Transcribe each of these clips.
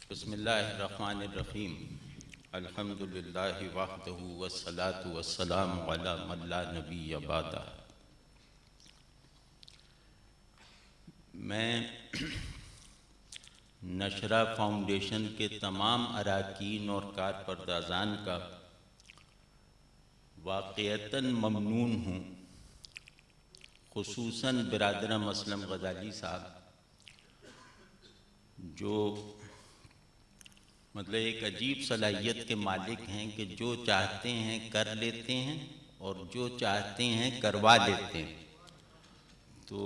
بسم اللہ الرحمن الرحیم الحمد للہ وحدہ والصلاة والسلام علی من لا نبی بعدہ۔ میں نشرہ فاؤنڈیشن کے تمام اراکین اور کارپردازان کا واقعتاً ممنون ہوں، خصوصاً برادرم اسلم غزالی صاحب جو مطلب ایک عجیب صلاحیت کے مالک ہیں کہ جو چاہتے ہیں کر لیتے ہیں اور جو چاہتے ہیں کروا لیتے ہیں۔ تو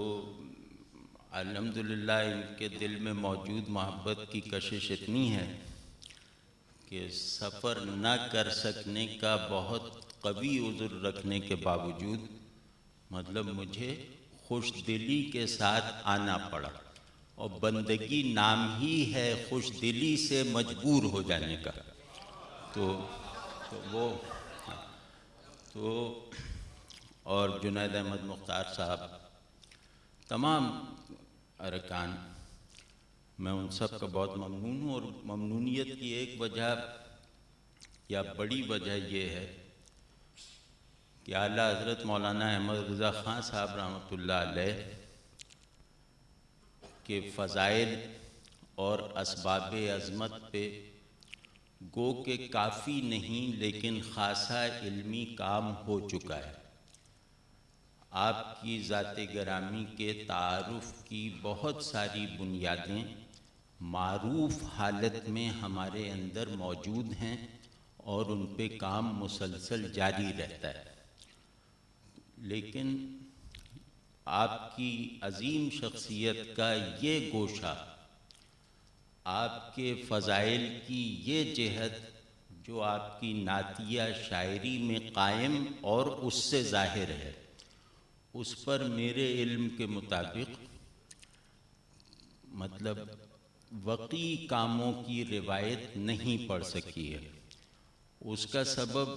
الحمدللہ ان کے دل میں موجود محبت کی کشش اتنی ہے کہ سفر نہ کر سکنے کا بہت قوی عذر رکھنے کے باوجود مطلب مجھے خوش دلی کے ساتھ آنا پڑا، اور بندگی نام ہی ہے خوش دلی سے مجبور ہو جانے کا۔ تو اور جنید احمد مختار صاحب، تمام ارکان، میں ان سب کا بہت ممنون ہوں۔ اور ممنونیت کی ایک وجہ یا بڑی وجہ یہ ہے کہ اعلیٰ حضرت مولانا احمد رضا خان صاحب رحمۃ اللہ علیہ کے فضائل اور اسباب عظمت پہ گو کہ کافی نہیں لیکن خاصا علمی کام ہو چکا ہے۔ آپ کی ذات گرامی کے تعارف کی بہت ساری بنیادیں معروف حالت میں ہمارے اندر موجود ہیں اور ان پہ کام مسلسل جاری رہتا ہے، لیکن آپ کی عظیم شخصیت کا یہ گوشہ، آپ کے فضائل کی یہ جہت جو آپ کی نعتیہ شاعری میں قائم اور اس سے ظاہر ہے، اس پر میرے علم کے مطابق مطلب وقی کاموں کی روایت نہیں پڑ سکی ہے۔ اس کا سبب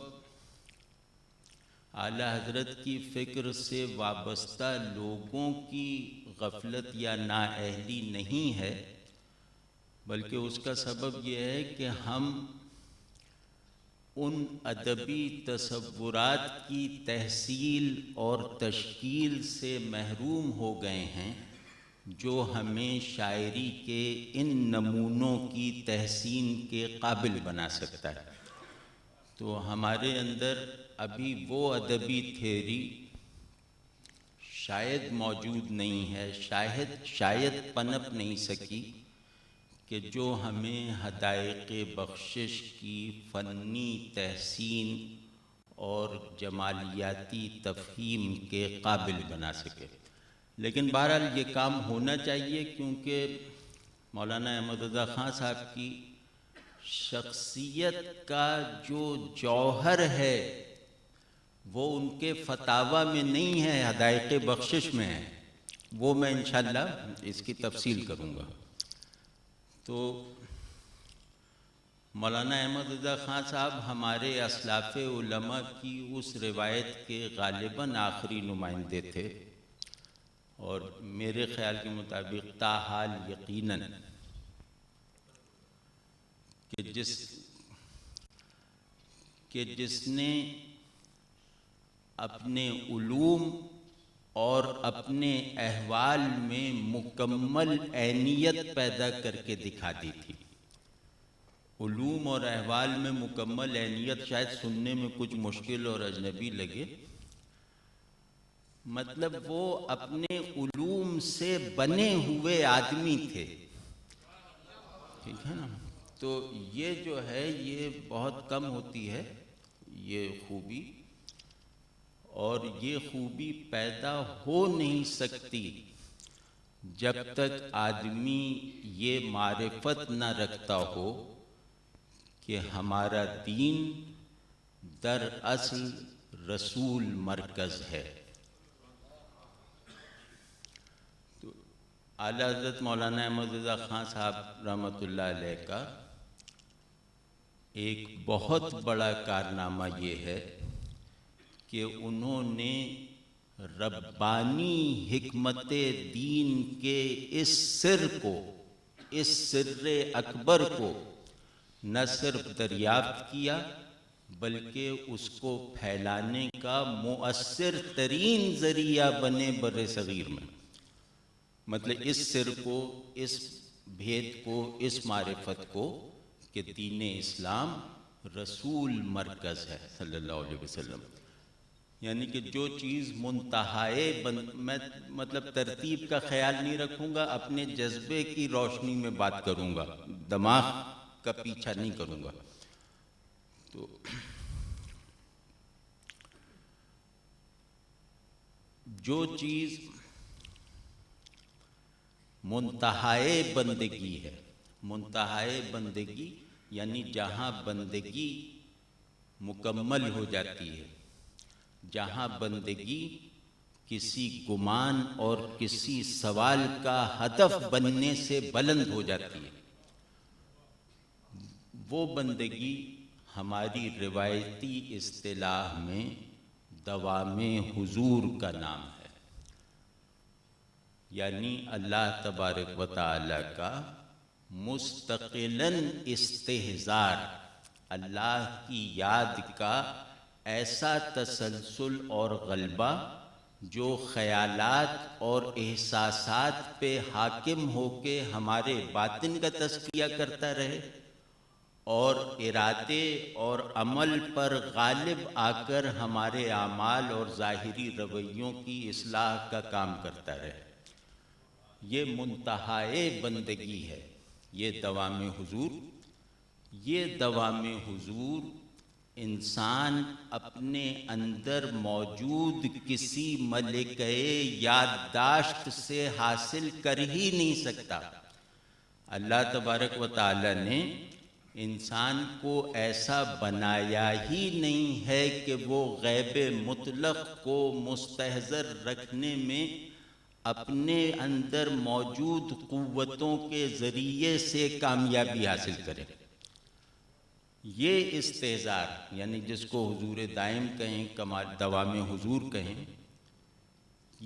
اعلیٰ حضرت کی فکر سے وابستہ لوگوں کی غفلت یا نااہلی نہیں ہے، بلکہ اس کا سبب یہ ہے کہ ہم ان ادبی تصورات کی تحصیل اور تشکیل سے محروم ہو گئے ہیں جو ہمیں شاعری کے ان نمونوں کی تحسین کے قابل بنا سکتا ہے۔ تو ہمارے اندر ابھی وہ ادبی تھیوری شاید موجود نہیں ہے، شاید پنپ نہیں سکی کہ جو ہمیں حدائق بخشش کی فنی تحسین اور جمالیاتی تفہیم کے قابل بنا سکے۔ لیکن بہرحال یہ کام ہونا چاہیے، کیونکہ مولانا احمد رضا خان صاحب کی شخصیت کا جو جوہر ہے وہ ان کے فتاوی میں نہیں ہے، حدائق بخشش میں ہے۔ وہ میں انشاءاللہ اس کی تفصیل کروں گا۔ تو مولانا احمد رضا خان صاحب ہمارے اسلاف علماء کی اس روایت کے غالباً آخری نمائندے تھے، اور میرے خیال کے مطابق تاحال یقیناً کہ جس نے اپنے علوم اور اپنے احوال میں مکمل عینیت پیدا کر کے دکھا دی تھی۔ علوم اور احوال میں مکمل عینیت شاید سننے میں کچھ مشکل اور اجنبی لگے، مطلب وہ اپنے علوم سے بنے ہوئے آدمی تھے، ٹھیک ہے نا؟ تو یہ جو ہے یہ بہت کم ہوتی ہے یہ خوبی، اور یہ خوبی پیدا ہو نہیں سکتی جب تک آدمی یہ معرفت نہ رکھتا ہو کہ ہمارا دین در اصل رسول مرکز ہے۔ تو اعلیٰ حضرت مولانا احمد رضا خان صاحب رحمۃ اللہ علیہ کا ایک بہت بڑا کارنامہ یہ ہے کہ انہوں نے ربانی حکمت دین کے اس سر کو اس سر اکبر کو نہ صرف دریافت کیا بلکہ اس کو پھیلانے کا مؤثر ترین ذریعہ بنے بر صغیر میں. مطلب اس سر کو، اس بھید کو، اس معرفت کو کہ دین اسلام رسول مرکز ہے صلی اللہ علیہ وسلم. یعنی کہ جو چیز منتہائے میں مطلب ترتیب کا خیال نہیں رکھوں گا، اپنے جذبے کی روشنی میں بات کروں گا، دماغ کا پیچھا نہیں کروں گا. تو جو چیز منتہائے بندگی ہے، منتہائے بندگی یعنی جہاں بندگی مکمل ہو جاتی ہے، جہاں بندگی کسی گمان اور کسی سوال کا ہدف بننے سے بلند ہو جاتی ہے، وہ بندگی ہماری روایتی اصطلاح میں دوام حضور کا نام ہے. یعنی اللہ تبارک و تعالی کا مستقلاً استحضار، اللہ کی یاد کا ایسا تسلسل اور غلبہ جو خیالات اور احساسات پہ حاکم ہو کے ہمارے باطن کا تزکیہ کرتا رہے اور ارادے اور عمل پر غالب آ کر ہمارے اعمال اور ظاہری رویوں کی اصلاح کا کام کرتا رہے. یہ منتہائے بندگی ہے، یہ دوام حضور. یہ دوام حضور انسان اپنے اندر موجود کسی ملکہ یادداشت سے حاصل کر ہی نہیں سکتا. اللہ تبارک و تعالی نے انسان کو ایسا بنایا ہی نہیں ہے کہ وہ غیب مطلق کو مستحضر رکھنے میں اپنے اندر موجود قوتوں کے ذریعے سے کامیابی حاصل کرے. یہ استحضار یعنی جس کو حضور دائم کہیں، کمال دوام حضور کہیں،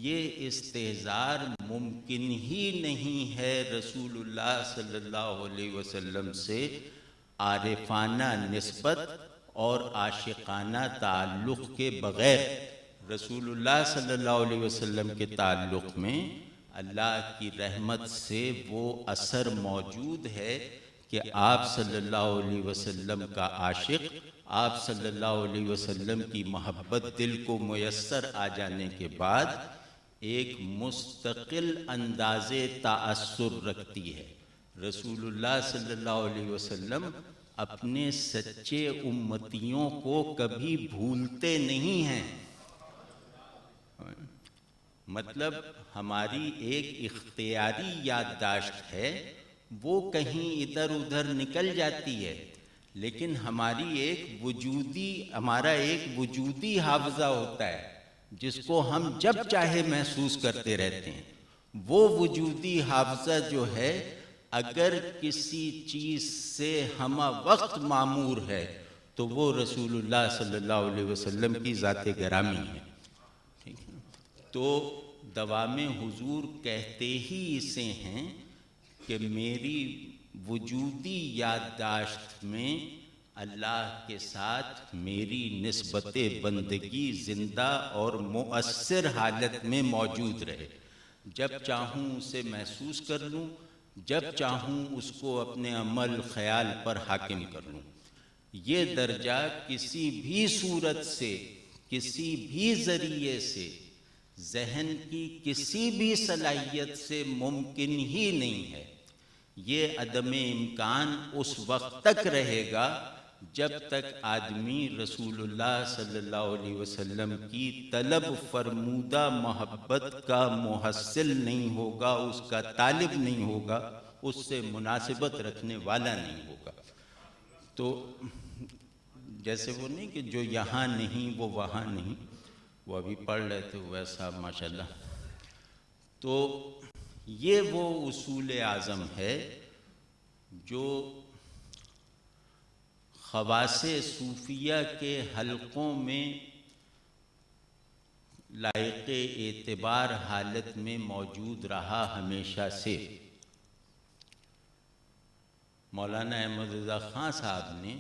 یہ استحضار ممکن ہی نہیں ہے رسول اللہ صلی اللہ علیہ وسلم سے عارفانہ نسبت اور عاشقانہ تعلق کے بغیر. رسول اللہ صلی اللہ علیہ وسلم کے تعلق میں اللہ کی رحمت سے وہ اثر موجود ہے کہ آپ صلی اللہ علیہ وسلم کا عاشق، آپ صلی اللہ علیہ وسلم کی محبت دل کو میسر آ جانے کے بعد ایک مستقل انداز تأثر رکھتی ہے. رسول اللہ صلی اللہ علیہ وسلم اپنے سچے امتیوں کو کبھی بھولتے نہیں ہیں. مطلب ہماری ایک اختیاری یادداشت ہے، وہ کہیں ادھر ادھر نکل جاتی ہے، لیکن ہمارا ایک وجودی حافظہ ہوتا ہے جس کو ہم جب چاہے محسوس کرتے رہتے ہیں. وہ وجودی حافظہ جو ہے اگر کسی چیز سے ہمہ وقت معمور ہے تو وہ رسول اللہ صلی اللہ علیہ وسلم کی ذات گرامی ہے. تو دوام حضور کہتے ہی اسے ہیں کہ میری وجودی یادداشت میں اللہ کے ساتھ میری نسبت بندگی زندہ اور مؤثر حالت میں موجود رہے. جب چاہوں اسے محسوس کر لوں، جب چاہوں اس کو اپنے عمل خیال پر حاکم کر لوں. یہ درجہ کسی بھی صورت سے، کسی بھی ذریعے سے، ذہن کی کسی بھی صلاحیت سے ممکن ہی نہیں ہے. یہ عدم امکان اس وقت تک رہے گا جب تک آدمی رسول اللہ صلی اللہ علیہ وسلم کی طلب فرمودہ محبت کا محصل نہیں ہوگا، اس کا طالب نہیں ہوگا، اس سے مناسبت رکھنے والا نہیں ہوگا. تو جیسے وہ نہیں کہ جو یہاں نہیں وہ وہاں نہیں، وہ ابھی پڑھ رہے تھے ویسا ماشاءاللہ. تو یہ وہ اصول اعظم ہے جو خواص صوفیہ کے حلقوں میں لائق اعتبار حالت میں موجود رہا ہمیشہ سے. مولانا احمد رضا خان صاحب نے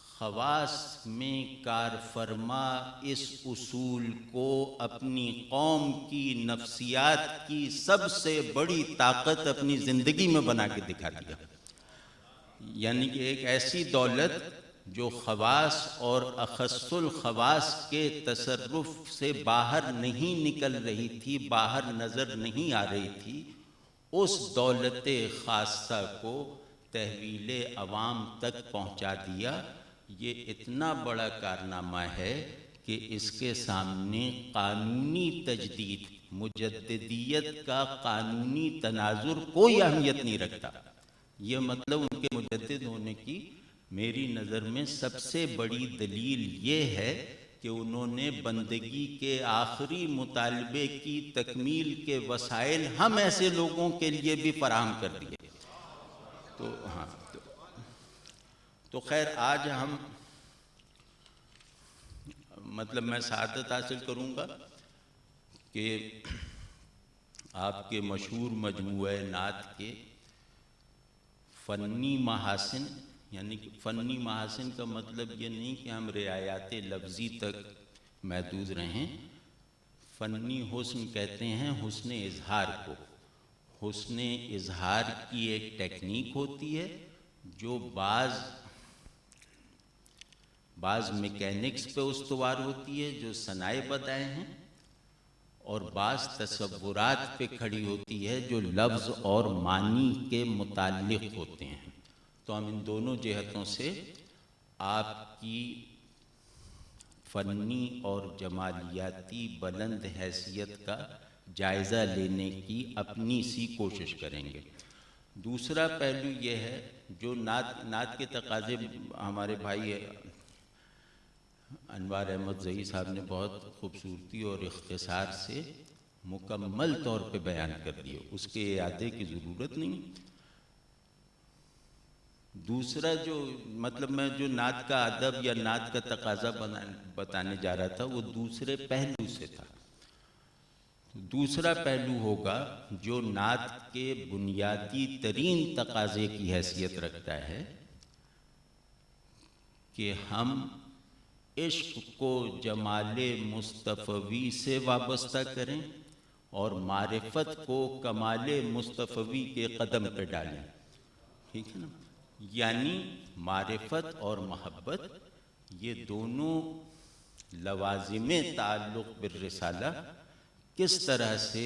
خواص میں کار فرما اس اصول کو اپنی قوم کی نفسیات کی سب سے بڑی طاقت اپنی زندگی میں بنا کے دکھا دیا. یعنی کہ ایک ایسی دولت جو خواص اور اخص الخواص کے تصرف سے باہر نہیں نکل رہی تھی، باہر نظر نہیں آ رہی تھی، اس دولت خاصہ کو تحویل عوام تک پہنچا دیا. یہ اتنا بڑا کارنامہ ہے کہ اس کے سامنے قانونی تجدید، مجددیت کا قانونی تناظر کوئی اہمیت نہیں رکھتا. یہ مطلب ان کے مجدد ہونے کی میری نظر میں سب سے بڑی دلیل یہ ہے کہ انہوں نے بندگی کے آخری مطالبے کی تکمیل کے وسائل ہم ایسے لوگوں کے لیے بھی فراہم کر دیے. تو ہاں، تو خیر آج ہم مطلب میں سعادت حاصل کروں گا کہ آپ کے مشہور مجموعہ نعت کے فنی محاسن، یعنی کہ فنی محاسن کا مطلب یہ نہیں کہ ہم رعایات لفظی تک محدود رہیں. فنی حسن کہتے ہیں حسن اظہار کو. حسن اظہار کی ایک ٹیکنیک ہوتی ہے جو بعض میکینکس پہ استوار ہوتی ہے جو صنائع بدائع ہیں، اور بعض تصورات پہ کھڑی ہوتی ہے جو لفظ اور معنی کے متعلق ہوتے ہیں. تو ہم ان دونوں جہتوں سے آپ کی فنی اور جمالیاتی بلند حیثیت کا جائزہ لینے کی اپنی سی کوشش کریں گے. دوسرا پہلو یہ ہے جو نعت کے تقاضے ہمارے بھائی انوار احمد زئی صاحب نے بہت خوبصورتی اور اختصار سے مکمل طور پہ بیان کر دیے، اس کے اعادے کی ضرورت نہیں. دوسرا جو مطلب میں جو نعت کا ادب یا نعت کا تقاضا بتانے جا رہا تھا وہ دوسرے پہلو سے تھا. دوسرا پہلو ہوگا جو نعت کے بنیادی ترین تقاضے کی حیثیت رکھتا ہے کہ ہم عشق کو جمال مصطفوی سے وابستہ کریں اور معرفت کو کمال مصطفوی کے قدم پہ ڈالیں. ٹھیک ہے نا؟ یعنی معرفت اور محبت یہ دونوں لوازم تعلق بالرسالہ کس طرح سے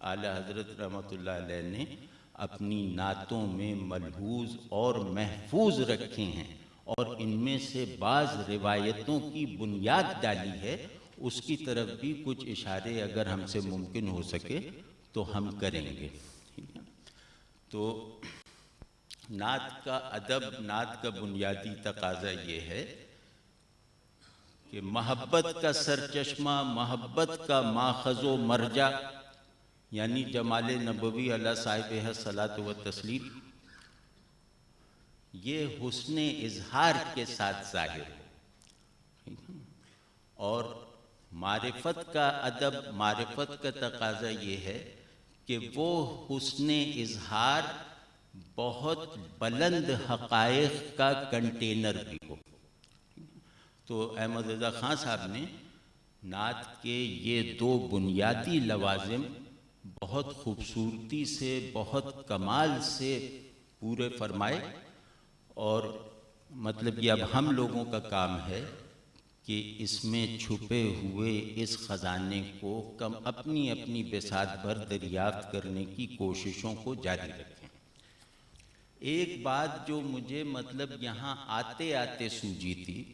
اعلی حضرت رحمۃ اللہ علیہ نے اپنی نعتوں میں ملحوظ اور محفوظ رکھے ہیں اور ان میں سے بعض روایتوں کی بنیاد ڈالی ہے، اس کی طرف بھی کچھ اشارے اگر ہم سے ممکن ہو سکے تو ہم کریں گے. تو نعت کا ادب، نعت کا بنیادی تقاضا یہ ہے کہ محبت کا سرچشمہ، محبت کا ماخذ و مرجع یعنی جمال نبوی علی صاحب الصلاۃ والتسلیم یہ حسن اظہار کے ساتھ ظاہر ہو. اور معرفت کا ادب، معرفت کا تقاضا یہ ہے کہ وہ حسن اظہار بہت بلند حقائق کا کنٹینر بھی ہو. تو احمد رضا خان صاحب نے نعت کے یہ دو بنیادی لوازم بہت خوبصورتی سے، بہت کمال سے پورے فرمائے. اور مطلب یہ اب ہم لوگوں کا کام ہے کہ اس میں چھپے ہوئے اس خزانے کو اپنی اپنی بساط بھر دریافت کرنے کی کوششوں کو جاری رکھیں. ایک بات جو مجھے مطلب یہاں آتے آتے سوجی تھی،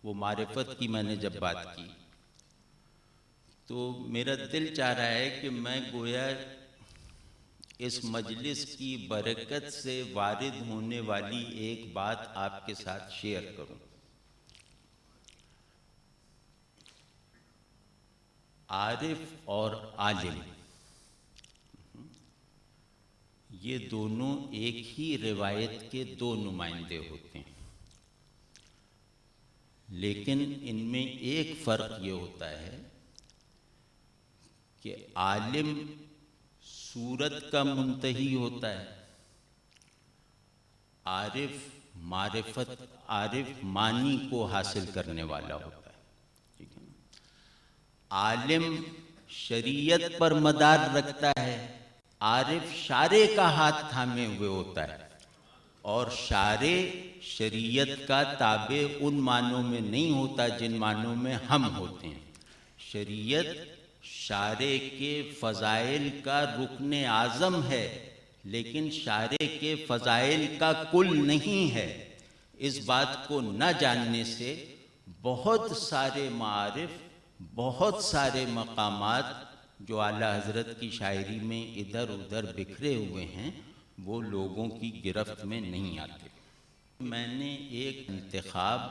وہ معرفت کی میں نے جب بات کی تو میرا دل چاہ رہا ہے کہ میں گویا اس مجلس کی برکت سے وارد ہونے والی ایک بات آپ کے ساتھ شیئر کروں. عارف اور عالم یہ دونوں ایک ہی روایت کے دو نمائندے ہوتے ہیں، لیکن ان میں ایک فرق یہ ہوتا ہے کہ عالم صورت کا منتہی ہوتا ہے عارف معرفت، عارف معنی کو حاصل کرنے والا ہوتا ہے، ٹھیک ہے نا؟ عالم شریعت پر مدار رکھتا ہے، عارف شارع کا ہاتھ تھامے ہوئے ہوتا ہے، اور شارع شریعت کا تابع ان معنوں میں نہیں ہوتا جن معنوں میں ہم ہوتے ہیں۔ شریعت شارع کے فضائل کا رکن اعظم ہے، لیکن شارع کے فضائل کا کل نہیں ہے۔ اس بات کو نہ جاننے سے بہت سارے معارف، بہت سارے مقامات جو اعلیٰ حضرت کی شاعری میں ادھر ادھر بکھرے ہوئے ہیں، وہ لوگوں کی گرفت میں نہیں آتے۔ میں نے ایک انتخاب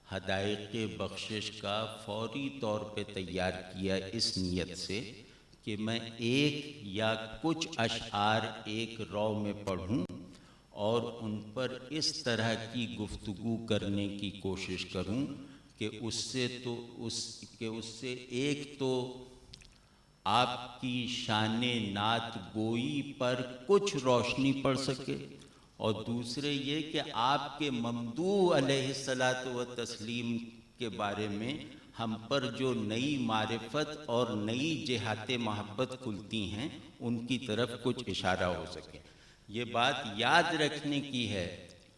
حدائق بخشش کا فوری طور پہ تیار کیا اس نیت سے کہ میں ایک یا کچھ اشعار ایک رو میں پڑھوں اور ان پر اس طرح کی گفتگو کرنے کی کوشش کروں کہ اس سے ایک تو آپ کی شان نعت گوئی پر کچھ روشنی پڑ سکے، اور دوسرے یہ کہ آپ کے ممدوح علیہ الصلاۃ والتسلیم کے بارے میں ہم پر جو نئی معرفت اور نئی جہات محبت کھلتی ہیں ان کی طرف کچھ اشارہ ہو سکے۔ یہ بات یاد رکھنے کی ہے،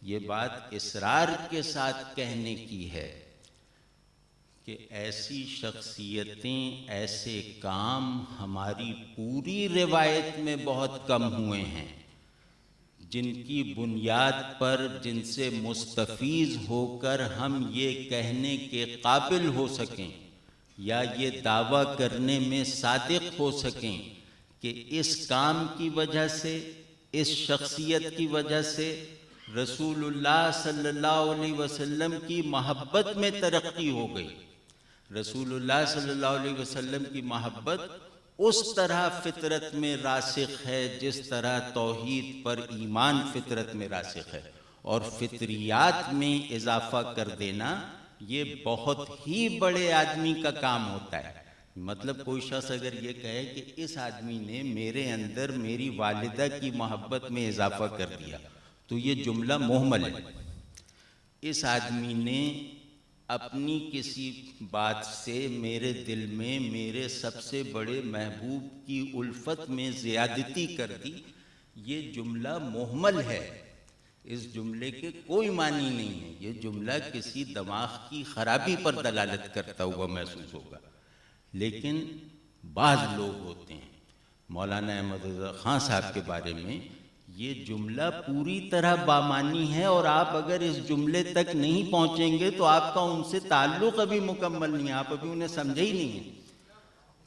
یہ بات اصرار کے ساتھ کہنے کی ہے کہ ایسی شخصیتیں، ایسے کام ہماری پوری روایت میں بہت کم ہوئے ہیں جن کی بنیاد پر، جن سے مستفیض ہو کر ہم یہ کہنے کے قابل ہو سکیں یا یہ دعویٰ کرنے میں صادق ہو سکیں کہ اس کام کی وجہ سے، اس شخصیت کی وجہ سے رسول اللہ صلی اللہ علیہ وسلم کی محبت میں ترقی ہو گئی۔ رسول اللہ صلی اللہ علیہ وسلم کی محبت اس طرح فطرت میں راسخ ہے جس طرح توحید پر ایمان فطرت میں راسخ ہے، اور فطریات میں اضافہ کر دینا یہ بہت ہی بڑے آدمی کا کام ہوتا ہے۔ مطلب کوئی شخص اگر یہ کہے کہ اس آدمی نے میرے اندر میری والدہ کی محبت میں اضافہ کر دیا، تو یہ جملہ محمل ہے۔ اس آدمی نے اپنی کسی بات سے میرے دل میں میرے سب سے بڑے محبوب کی الفت میں زیادتی کر دی، یہ جملہ محمل ہے۔ اس جملے کے کوئی معنی نہیں ہے، یہ جملہ کسی دماغ کی خرابی پر دلالت کرتا ہوا محسوس ہوگا۔ لیکن بعض لوگ ہوتے ہیں، مولانا احمد رضا خان صاحب کے بارے میں یہ جملہ پوری طرح بامانی ہے، اور آپ اگر اس جملے تک نہیں پہنچیں گے تو آپ کا ان سے تعلق ابھی مکمل نہیں ہے، آپ ابھی انہیں سمجھے ہی نہیں ہیں،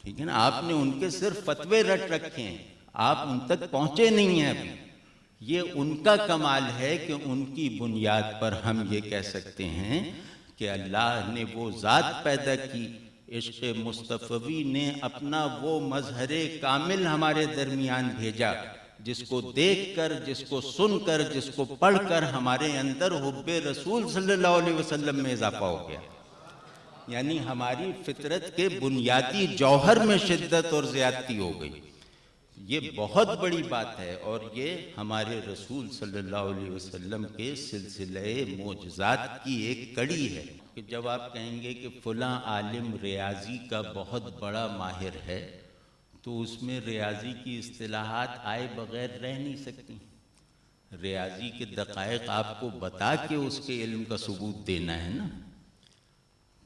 ٹھیک ہے نا؟ آپ نے ان کے صرف فتوے رٹ رکھے ہیں، آپ ان تک پہنچے نہیں ہیں ابھی۔ یہ ان کا کمال ہے کہ ان کی بنیاد پر ہم یہ کہہ سکتے ہیں کہ اللہ نے وہ ذات پیدا کی، عشق مصطفی نے اپنا وہ مظہر کامل ہمارے درمیان بھیجا، جس کو دیکھ کر، جس کو سن کر، جس کو پڑھ کر ہمارے اندر حب رسول صلی اللہ علیہ وسلم میں اضافہ ہو گیا، یعنی ہماری فطرت کے بنیادی جوہر میں شدت اور زیادتی ہو گئی۔ یہ بہت بڑی بات ہے، اور یہ ہمارے رسول صلی اللہ علیہ وسلم کے سلسلہ معجزات کی ایک کڑی ہے کہ جب آپ کہیں گے کہ فلاں عالم ریاضی کا بہت بڑا ماہر ہے، تو اس میں ریاضی کی اصطلاحات آئے بغیر رہ نہیں سکتی۔ ریاضی کے دقائق آپ کو بتا کے اس کے علم کا ثبوت دینا ہے نا،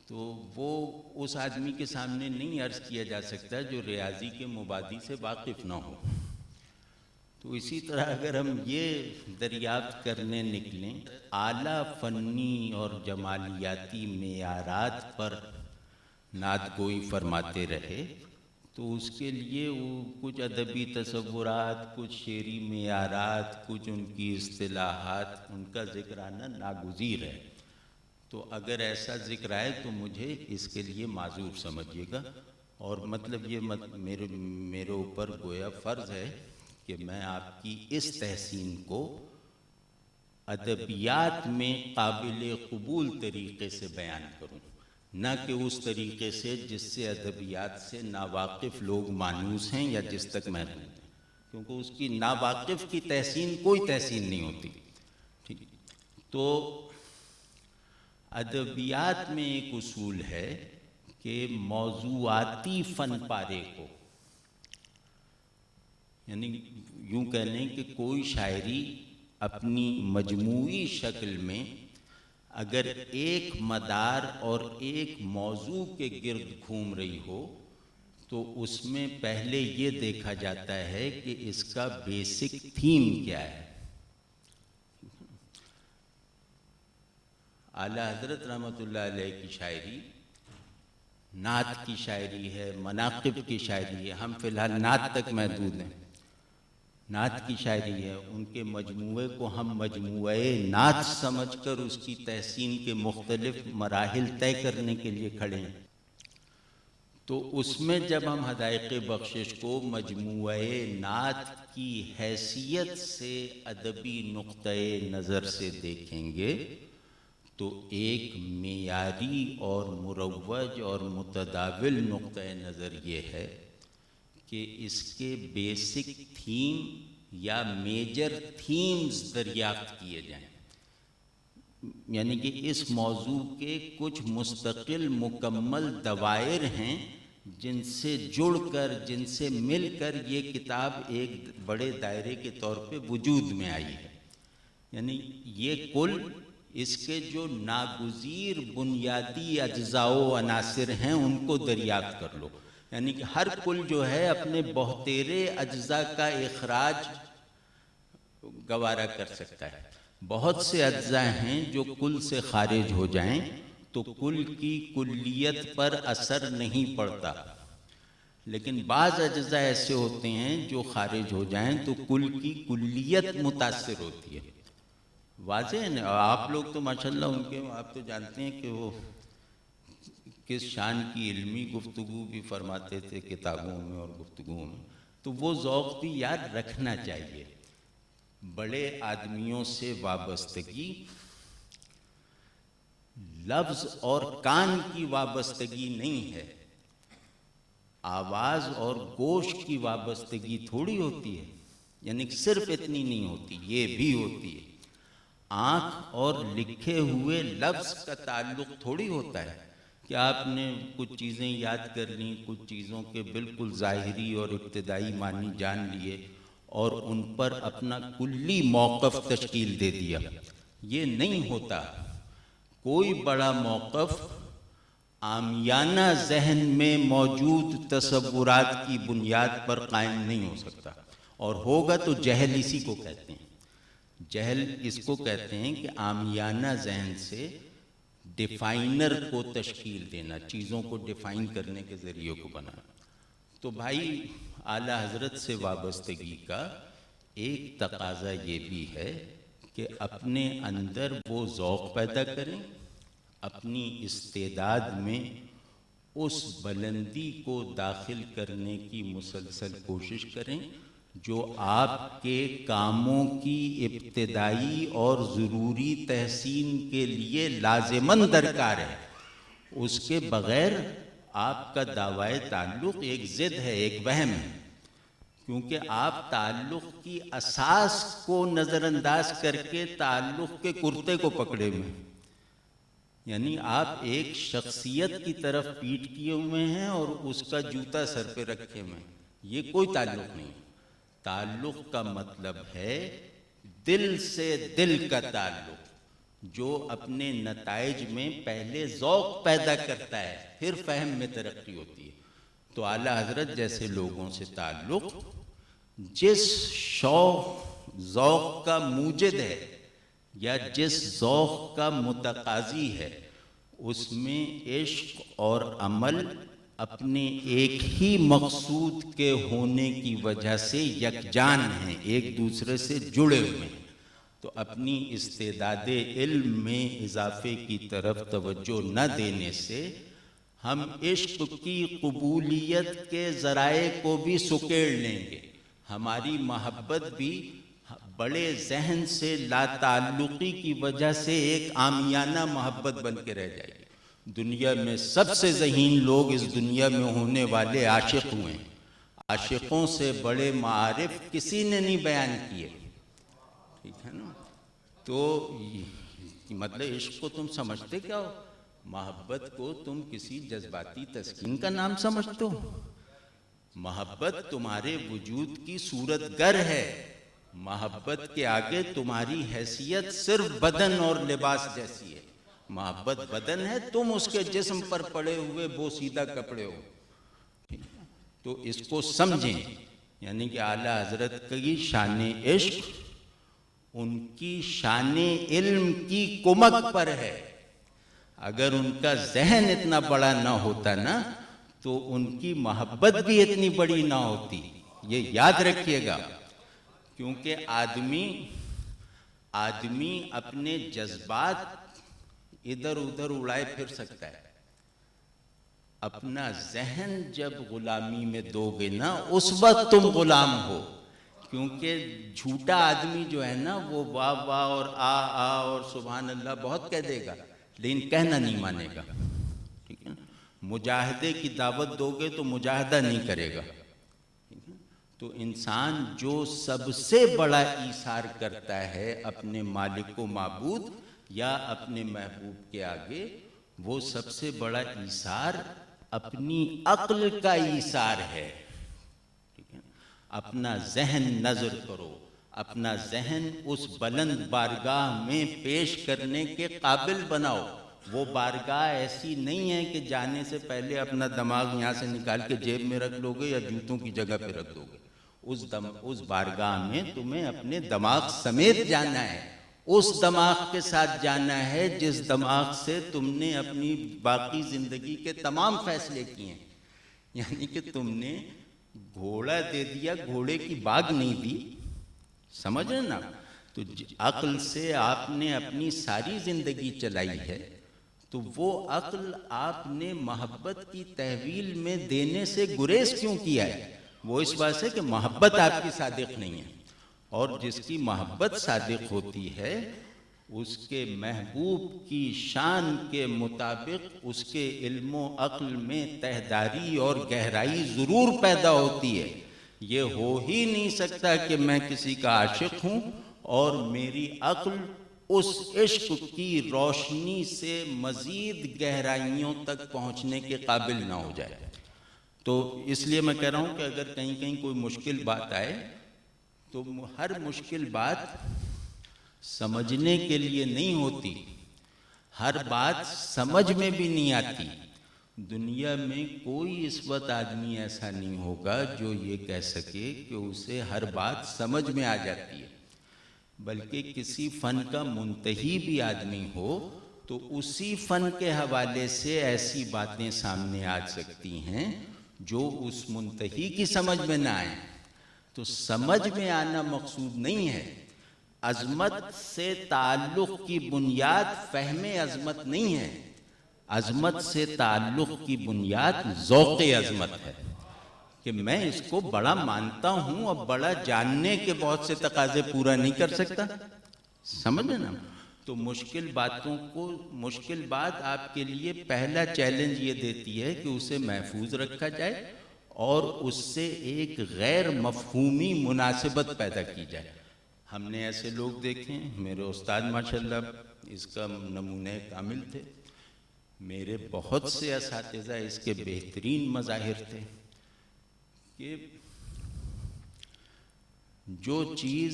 تو وہ اس آدمی کے سامنے نہیں عرض کیا جا سکتا جو ریاضی کے مبادی سے واقف نہ ہو۔ تو اسی طرح اگر ہم یہ دریافت کرنے نکلیں، اعلیٰ فنی اور جمالیاتی معیارات پر نعت گوئی فرماتے رہے، تو اس کے لیے وہ کچھ ادبی تصورات، کچھ شعری معیارات، کچھ ان کی اصطلاحات، ان کا ذکر آنا ناگزیر ہے۔ تو اگر ایسا ذکر آئے تو مجھے اس کے لیے معذور سمجھیے گا، اور مطلب یہ میرے اوپر گویا فرض ہے کہ میں آپ کی اس تحسین کو ادبیات میں قابل قبول طریقے سے بیان کروں، نہ کہ اس طریقے سے جس سے ادبیات سے ناواقف لوگ مانوس ہیں یا جس تک محدود ہیں، کیونکہ اس کی ناواقف کی تحسین کوئی تحسین نہیں ہوتی، ٹھیک۔ تو ادبیات میں ایک اصول ہے کہ موضوعاتی فن پارے کو، یعنی یوں کہہ لیں کہ کوئی شاعری اپنی مجموعی شکل میں اگر ایک مدار اور ایک موضوع کے گرد گھوم رہی ہو تو اس میں پہلے یہ دیکھا جاتا ہے کہ اس کا بیسک تھیم کیا ہے۔ اعلیٰ حضرت رحمۃ اللہ علیہ کی شاعری نعت کی شاعری ہے، مناقب کی شاعری ہے، ہم فی الحال نعت تک محدود ہیں، نعت کی شاعری ہے، ان کے مجموعے کو ہم مجموعہ نعت سمجھ کر اس کی تحسین کے مختلف مراحل طے کرنے کے لیے کھڑے ہیں۔ تو اس میں جب ہم حدائق بخشش کو مجموعہ نعت کی حیثیت سے ادبی نقطۂ نظر سے دیکھیں گے تو ایک معیاری اور مروج اور متداول نقطۂ نظر یہ ہے کہ اس کے بیسک تھیم یا میجر تھیمز دریافت کیے جائیں، یعنی کہ اس موضوع کے کچھ مستقل مکمل دوائر ہیں جن سے جڑ کر، جن سے مل کر یہ کتاب ایک بڑے دائرے کے طور پہ وجود میں آئی ہے۔ یعنی یہ کل اس کے جو ناگزیر بنیادی اجزاء و عناصر ہیں ان کو دریافت کر لو، یعنی کہ ہر کل جو ہے اپنے بہتیرے اجزاء کا اخراج گوارا کر سکتا ہے۔ بہت سے اجزاء ہیں جو کل سے خارج ہو جائیں تو کل کی کلیت پر اثر نہیں پڑتا، لیکن بعض اجزاء ایسے ہوتے ہیں جو خارج ہو جائیں تو کل کی کلیت متاثر ہوتی ہے۔ واضح ہے نا؟ آپ لوگ تو ماشاءاللہ ان کے، آپ تو جانتے ہیں کہ وہ کس شان کی علمی گفتگو بھی فرماتے تھے کتابوں میں اور گفتگوؤں میں، تو وہ ذوق بھی یاد رکھنا چاہیے۔ بڑے آدمیوں سے وابستگی لفظ اور کان کی وابستگی نہیں ہے، آواز اور گوشت کی وابستگی تھوڑی ہوتی ہے، یعنی صرف اتنی نہیں ہوتی، یہ بھی ہوتی ہے۔ آنکھ اور لکھے ہوئے لفظ کا تعلق تھوڑی ہوتا ہے کہ آپ نے کچھ چیزیں یاد کر لیں، کچھ چیزوں کے بالکل ظاہری اور ابتدائی معنی جان لیے اور ان پر اپنا کلی موقف تشکیل دے دیا، یہ نہیں ہوتا۔ کوئی بڑا موقف عامیانہ ذہن میں موجود تصورات کی بنیاد پر قائم نہیں ہو سکتا، اور ہوگا تو جہل اسی کو کہتے ہیں۔ جہل اس کو کہتے ہیں کہ عامیانہ ذہن سے ڈیفائنر کو تشکیل دینا، چیزوں کو ڈیفائن کرنے کے ذریعے کو بنانا۔ تو بھائی اعلیٰ حضرت سے وابستگی کا ایک تقاضا یہ بھی ہے کہ اپنے اندر وہ ذوق پیدا کریں، اپنی استعداد میں اس بلندی کو داخل کرنے کی مسلسل کوشش کریں جو آپ کے کاموں کی ابتدائی اور ضروری تحسین کے لیے لازماً درکار ہے۔ اس کے بغیر آپ کا دعویٰ تعلق ایک ضد ہے، ایک وہم ہے، کیونکہ آپ تعلق کی اساس کو نظر انداز کر کے تعلق کے کرتے کو پکڑے ہوئے ہیں، یعنی آپ ایک شخصیت کی طرف پیٹ کیے ہوئے ہیں اور اس کا جوتا سر پہ رکھے ہوئے ہیں، یہ کوئی تعلق نہیں۔ تعلق کا مطلب ہے دل سے دل کا تعلق، جو اپنے نتائج میں پہلے ذوق پیدا کرتا ہے، پھر فہم میں ترقی ہوتی ہے۔ تو اعلیٰ حضرت جیسے لوگوں سے تعلق جس شوق ذوق کا موجد ہے یا جس ذوق کا متقاضی ہے، اس میں عشق اور عمل اپنے ایک ہی مقصود کے ہونے کی وجہ سے یکجان ہیں، ایک دوسرے سے جڑے ہوئے ہیں۔ تو اپنی استعداد علم میں اضافے کی طرف توجہ نہ دینے سے ہم عشق کی قبولیت کے ذرائع کو بھی سکیڑ لیں گے، ہماری محبت بھی بڑے ذہن سے لا تعلقی کی وجہ سے ایک عامیانہ محبت بن کے رہ جائے گی۔ دنیا میں سب سے ذہین لوگ اس دنیا میں ہونے والے عاشق ہوئے ہیں، عاشقوں سے بڑے معارف کسی نے نہیں بیان کیے، ٹھیک ہے نا؟ تو مطلب عشق کو تم سمجھتے کیا ہو؟ محبت کو تم کسی جذباتی تسکین کا نام سمجھتے ہو؟ محبت تمہارے وجود کی صورت گر ہے. محبت کے آگے تمہاری حیثیت صرف بدن اور لباس جیسی ہے. محبت بدن ہے، تم اس کے جسم پر پڑے ہوئے بوسیدہ کپڑے ہو. تو اس کو سمجھیں، یعنی کہ اعلیٰ حضرت کی شان عشق ان کی شان علم کی کمک پر ہے. اگر ان کا ذہن اتنا بڑا نہ ہوتا نا تو ان کی محبت بھی اتنی بڑی نہ ہوتی. یہ یاد رکھیے گا، کیونکہ آدمی اپنے جذبات ادھر ادھر اڑائے پھر سکتا ہے. اپنا ذہن جب غلامی میں دو گے نا اس وقت تم غلام ہو. کیونکہ جھوٹا آدمی جو ہے نا وہ واہ واہ اور آ اور سبحان اللہ بہت کہہ دے گا، لیکن کہنا نہیں مانے گا. ٹھیک ہے، مجاہدے کی دعوت دو گے تو مجاہدہ نہیں کرے گا. تو انسان جو سب سے بڑا ایثار کرتا ہے اپنے مالک و معبود یا اپنے محبوب کے آگے، وہ سب سے بڑا ایثار اپنی عقل کا ایثار ہے. اپنا ذہن نظر کرو، اپنا ذہن اس بلند بارگاہ میں پیش کرنے کے قابل بناؤ. وہ بارگاہ ایسی نہیں ہے کہ جانے سے پہلے اپنا دماغ یہاں سے نکال کے جیب میں رکھ لو گے یا جوتوں کی جگہ پہ رکھ دو گے. اس بارگاہ میں تمہیں اپنے دماغ سمیت جانا ہے. اس دماغ کے ساتھ جانا ہے جس دماغ سے تم نے اپنی باقی زندگی کے تمام فیصلے کیے ہیں. یعنی کہ تم نے گھوڑا دے دیا، گھوڑے کی باگ نہیں دی. سمجھ رہے نا؟ تو عقل سے آپ نے اپنی ساری زندگی چلائی ہے، تو وہ عقل آپ نے محبت کی تحویل میں دینے سے گریز کیوں کیا ہے؟ وہ اس بات سے کہ محبت آپ کی صادق نہیں ہے. اور جس کی محبت صادق ہوتی ہے اس کے محبوب کی شان کے مطابق اس کے علم و عقل میں تہداری اور گہرائی ضرور پیدا ہوتی ہے. یہ ہو ہی نہیں سکتا کہ میں کسی کا عاشق ہوں اور میری عقل اس عشق کی روشنی سے مزید گہرائیوں تک پہنچنے کے قابل نہ ہو جائے. تو اس لیے میں کہہ رہا ہوں کہ اگر کہیں کوئی مشکل بات آئے تو ہر مشکل بات سمجھنے کے لیے نہیں ہوتی، ہر بات سمجھ میں بھی نہیں آتی. دنیا میں کوئی اس وقت آدمی ایسا نہیں ہوگا جو یہ کہہ سکے کہ اسے ہر بات سمجھ میں آ جاتی ہے. بلکہ کسی فن کا منتہی بھی آدمی ہو تو اسی فن کے حوالے سے ایسی باتیں سامنے آ سکتی ہیں جو اس منتہی کی سمجھ میں نہ آئیں. تو سمجھ میں آنا مقصود نہیں ہے. عظمت سے تعلق کی بنیاد فہم عظمت نہیں ہے. عظمت سے تعلق کی بنیاد ذوق عظمت ہے کہ میں اس کو بڑا مانتا ہوں اور بڑا جاننے کے بہت سے تقاضے پورا نہیں کر سکتا. سمجھے نا؟ تو مشکل بات آپ کے لیے پہلا چیلنج یہ دیتی ہے کہ اسے محفوظ رکھا جائے اور اس سے ایک غیر مفہومی مناسبت پیدا کی جائے. ہم نے ایسے لوگ دیکھے ہیں، میرے استاد ماشاءاللہ اس کا نمونہ کامل تھے. میرے بہت سے اساتذہ اس کے بہترین مظاہر تھے کہ جو چیز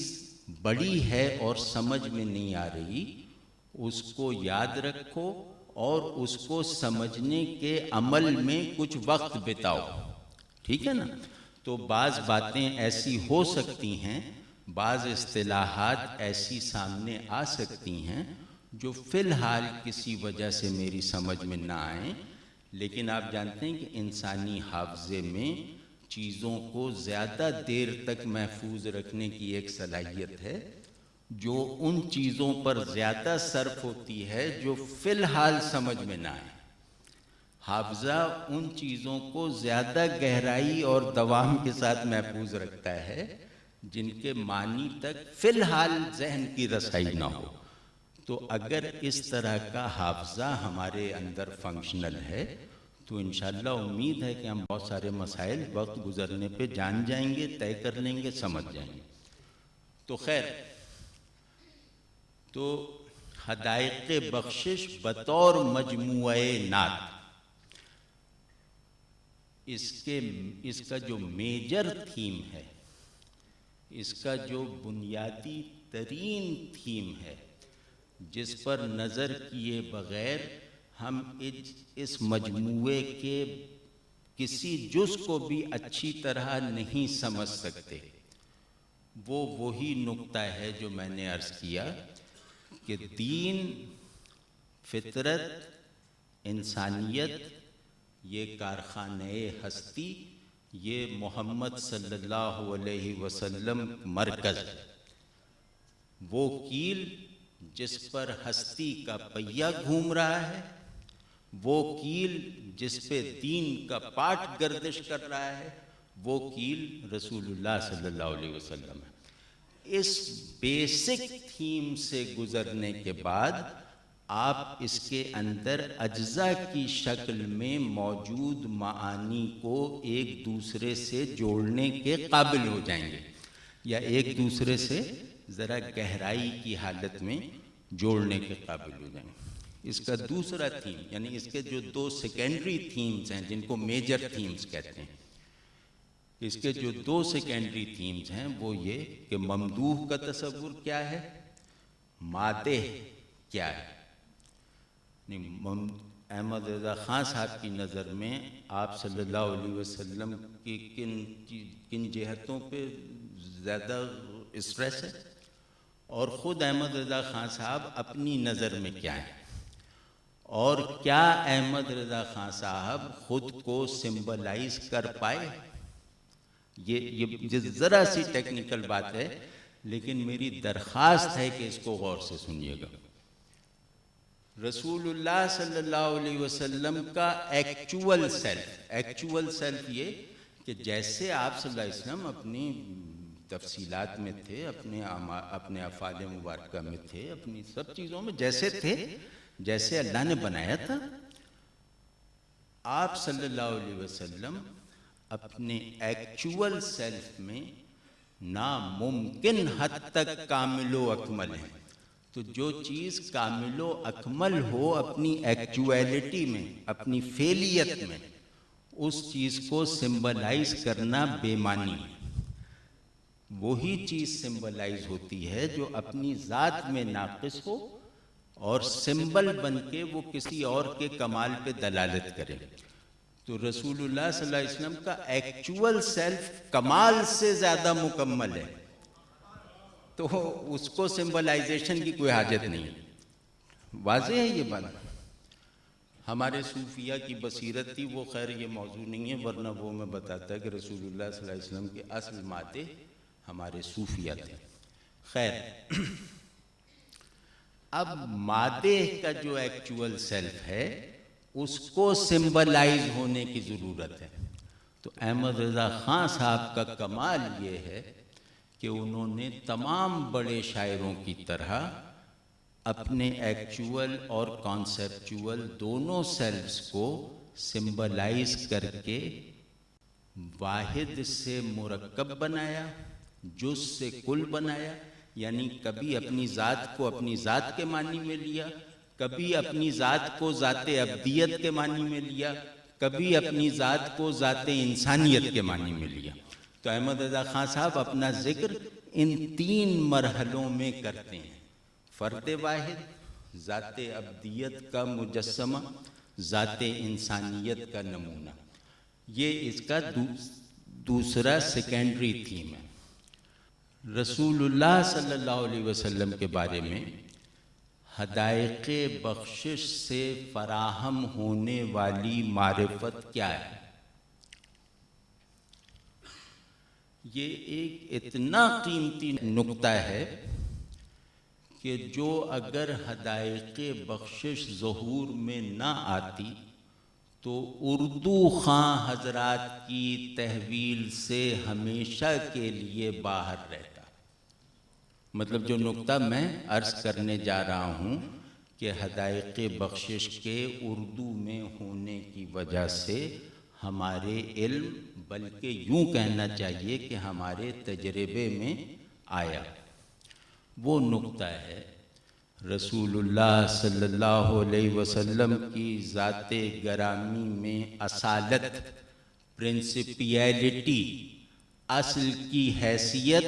بڑی ہے اور سمجھ میں نہیں آ رہی اس کو یاد رکھو اور اس کو سمجھنے کے عمل میں کچھ وقت بتاؤ. ٹھیک ہے نا؟ تو بعض باتیں ایسی ہو سکتی ہیں، بعض اصطلاحات ایسی سامنے آ سکتی ہیں جو فی الحال کسی وجہ سے میری سمجھ میں نہ آئیں، لیکن آپ جانتے ہیں کہ انسانی حافظے میں چیزوں کو زیادہ دیر تک محفوظ رکھنے کی ایک صلاحیت ہے جو ان چیزوں پر زیادہ صرف ہوتی ہے جو فی الحال سمجھ میں نہ آئیں. حافظہ ان چیزوں کو زیادہ گہرائی اور دوام کے ساتھ محفوظ رکھتا ہے جن کے معنی تک فی الحال ذہن کی رسائی نہ ہو. تو اگر اس طرح کا حافظہ ہمارے اندر فنکشنل ہے تو انشاءاللہ امید ہے کہ ہم بہت سارے مسائل وقت گزرنے پہ جان جائیں گے، طے کر لیں گے، سمجھ جائیں گے. تو خیر، تو حدائق بخشش بطور مجموعہ نعت، اس کا جو میجر تھیم ہے، اس کا جو بنیادی ترین تھیم ہے، جس پر نظر کیے بغیر ہم اس مجموعے کے کسی جز کو بھی اچھی طرح نہیں سمجھ سکتے، وہ وہی نقطہ ہے جو میں نے عرض کیا کہ دین، فطرت، انسانیت، یہ کارخانہ ہستی، یہ محمد صلی اللہ علیہ وسلم مرکز ہے، وہ کیل جس پر ہستی کا پہیہ گھوم رہا ہے، وہ کیل جس پہ دین کا پاٹ گردش کر رہا ہے، وہ کیل رسول اللہ صلی اللہ علیہ وسلم ہے۔ اس بیسک تھیم سے گزرنے کے بعد آپ اس کے اندر اجزاء کی شکل میں موجود معانی کو ایک دوسرے سے جوڑنے کے قابل ہو جائیں گے، یا ایک دوسرے سے ذرا گہرائی کی حالت میں جوڑنے کے قابل ہو جائیں گے۔ اس کا دوسرا تھیم، یعنی اس کے جو دو سیکنڈری تھیمز ہیں جن کو میجر تھیمز کہتے ہیں، اس کے جو دو سیکنڈری تھیمز ہیں وہ یہ کہ ممدوح کا تصور کیا ہے، مادح کیا ہے۔ احمد رضا خان صاحب کی نظر میں آپ صلی اللہ علیہ وسلم کی کن جہتوں پہ زیادہ اسٹریس ہے، اور خود احمد رضا خان صاحب اپنی نظر میں کیا ہے، اور کیا احمد رضا خان صاحب خود کو سمبلائز کر پائے۔ یہ ذرا سی ٹیکنیکل بات ہے، لیکن میری درخواست ہے کہ اس کو غور سے سنیے گا۔ رسول اللہ صلی اللہ علیہ وسلم کا ایکچول سیلف یہ کہ جیسے آپ صلی اللہ علیہ وسلم اپنی تفصیلات میں تھے، اپنے افعال مبارکہ میں تھے، اپنی سب چیزوں میں جیسے تھے، جیسے اللہ نے بنایا تھا، آپ صلی اللہ علیہ وسلم اپنے ایکچول سیلف میں ناممکن حد تک کامل و اکمل ہیں۔ تو جو چیز کامل و اکمل ہو اپنی ایکچویلٹی میں، اپنی فعلیت میں، اس چیز کو سمبلائز کرنا بے معنی ہے۔ وہی چیز سمبلائز ہوتی ہے جو اپنی ذات میں ناقص ہو اور سمبل بن کے وہ کسی اور کے کمال پہ دلالت کرے۔ تو رسول اللہ صلی اللہ علیہ وسلم کا ایکچول سیلف کمال سے زیادہ مکمل ہے، تو اس کو سمبلائزیشن کی کوئی حاجت نہیں۔ واضح ہے یہ بات؟ ہمارے صوفیہ کی بصیرت تھی، وہ خیر یہ موضوع نہیں ہے، ورنہ وہ میں بتاتا کہ رسول اللہ صلی اللہ علیہ وسلم کے اصل مادے ہمارے صوفیہ تھے۔ خیر، اب مادے کا جو ایکچول سیلف ہے اس کو سمبلائز ہونے کی ضرورت ہے۔ تو احمد رضا خان صاحب کا کمال یہ ہے کہ انہوں نے تمام بڑے شاعروں کی طرح اپنے ایکچول اور کانسیپچول دونوں سیلفز کو سمبلائز کر کے واحد سے مرکب بنایا، جز سے کل بنایا، یعنی کبھی اپنی ذات کو اپنی ذات کے معنی میں لیا، کبھی اپنی ذات کو ذات ابدیت کے معنی میں لیا، کبھی اپنی ذات کو ذات انسانیت کے معنی میں لیا۔ تو احمد رضا خان صاحب اپنا ذکر ان تین مرحلوں میں کرتے ہیں: فرد واحد، ذات ابدیت کا مجسمہ، ذات انسانیت کا نمونہ۔ یہ اس کا دوسرا سیکنڈری تھیم ہے۔ رسول اللہ صلی اللہ علیہ وسلم کے بارے میں حدائق بخشش سے فراہم ہونے والی معرفت کیا ہے؟ یہ ایک اتنا قیمتی نقطہ ہے کہ جو اگر حدائق بخشش ظہور میں نہ آتی تو اردو خاں حضرات کی تحویل سے ہمیشہ کے لیے باہر رہتا۔ مطلب جو نقطہ میں عرض کرنے جا رہا ہوں کہ حدائق بخشش کے اردو میں ہونے کی وجہ سے ہمارے علم، بلکہ یوں کہنا چاہیے کہ ہمارے تجربے میں آیا، وہ نقطہ ہے رسول اللہ صلی اللہ علیہ وسلم کی ذات گرامی میں اصالت، پرنسپیلٹی، اصل کی حیثیت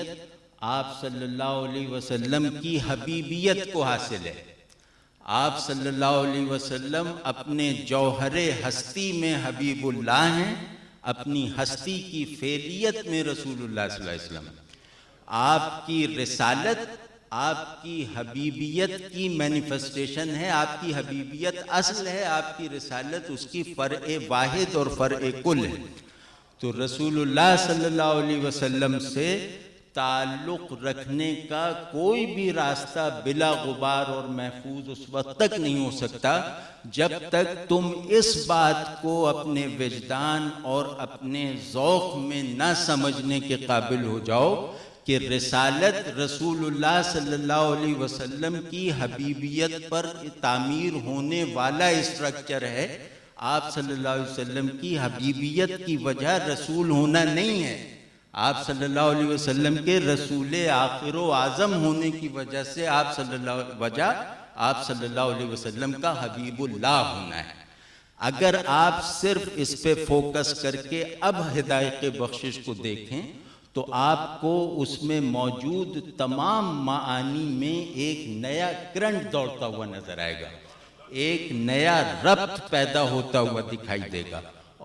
آپ صلی اللہ علیہ وسلم کی حبیبیت کو حاصل ہے۔ آپ صلی اللہ علیہ وسلم اپنے جوہر ہستی میں حبیب اللہ ہیں، اپنی ہستی کی فعلیت میں رسول اللہ صلی اللہ علیہ وسلم۔ آپ کی رسالت آپ کی حبیبیت کی مینیفسٹیشن ہے، آپ کی حبیبیت اصل ہے، آپ کی رسالت اس کی فرع واحد اور فرع کل ہے۔ تو رسول اللہ صلی اللہ علیہ وسلم سے تعلق رکھنے کا کوئی بھی راستہ بلا غبار اور محفوظ اس وقت تک نہیں ہو سکتا جب تک تم اس بات کو اپنے وجدان اور اپنے ذوق میں نہ سمجھنے کے قابل ہو جاؤ کہ رسالت رسول اللہ صلی اللہ علیہ وسلم کی حبیبیت پر تعمیر ہونے والا اسٹرکچر ہے۔ آپ صلی اللہ علیہ وسلم کی حبیبیت کی وجہ رسول ہونا نہیں ہے، آپ صلی اللہ علیہ وسلم کے رسول آخر و اعظم ہونے کی وجہ سے آپ صلی اللہ علیہ وسلم کا حبیب اللہ ہونا ہے۔ اگر آپ صرف اس پہ فوکس کر کے اب ہدایت بخشش کو دیکھیں تو آپ کو اس میں موجود تمام معانی میں ایک نیا کرنٹ دوڑتا ہوا نظر آئے گا، ایک نیا ربط پیدا ہوتا ہوا دکھائی دے گا،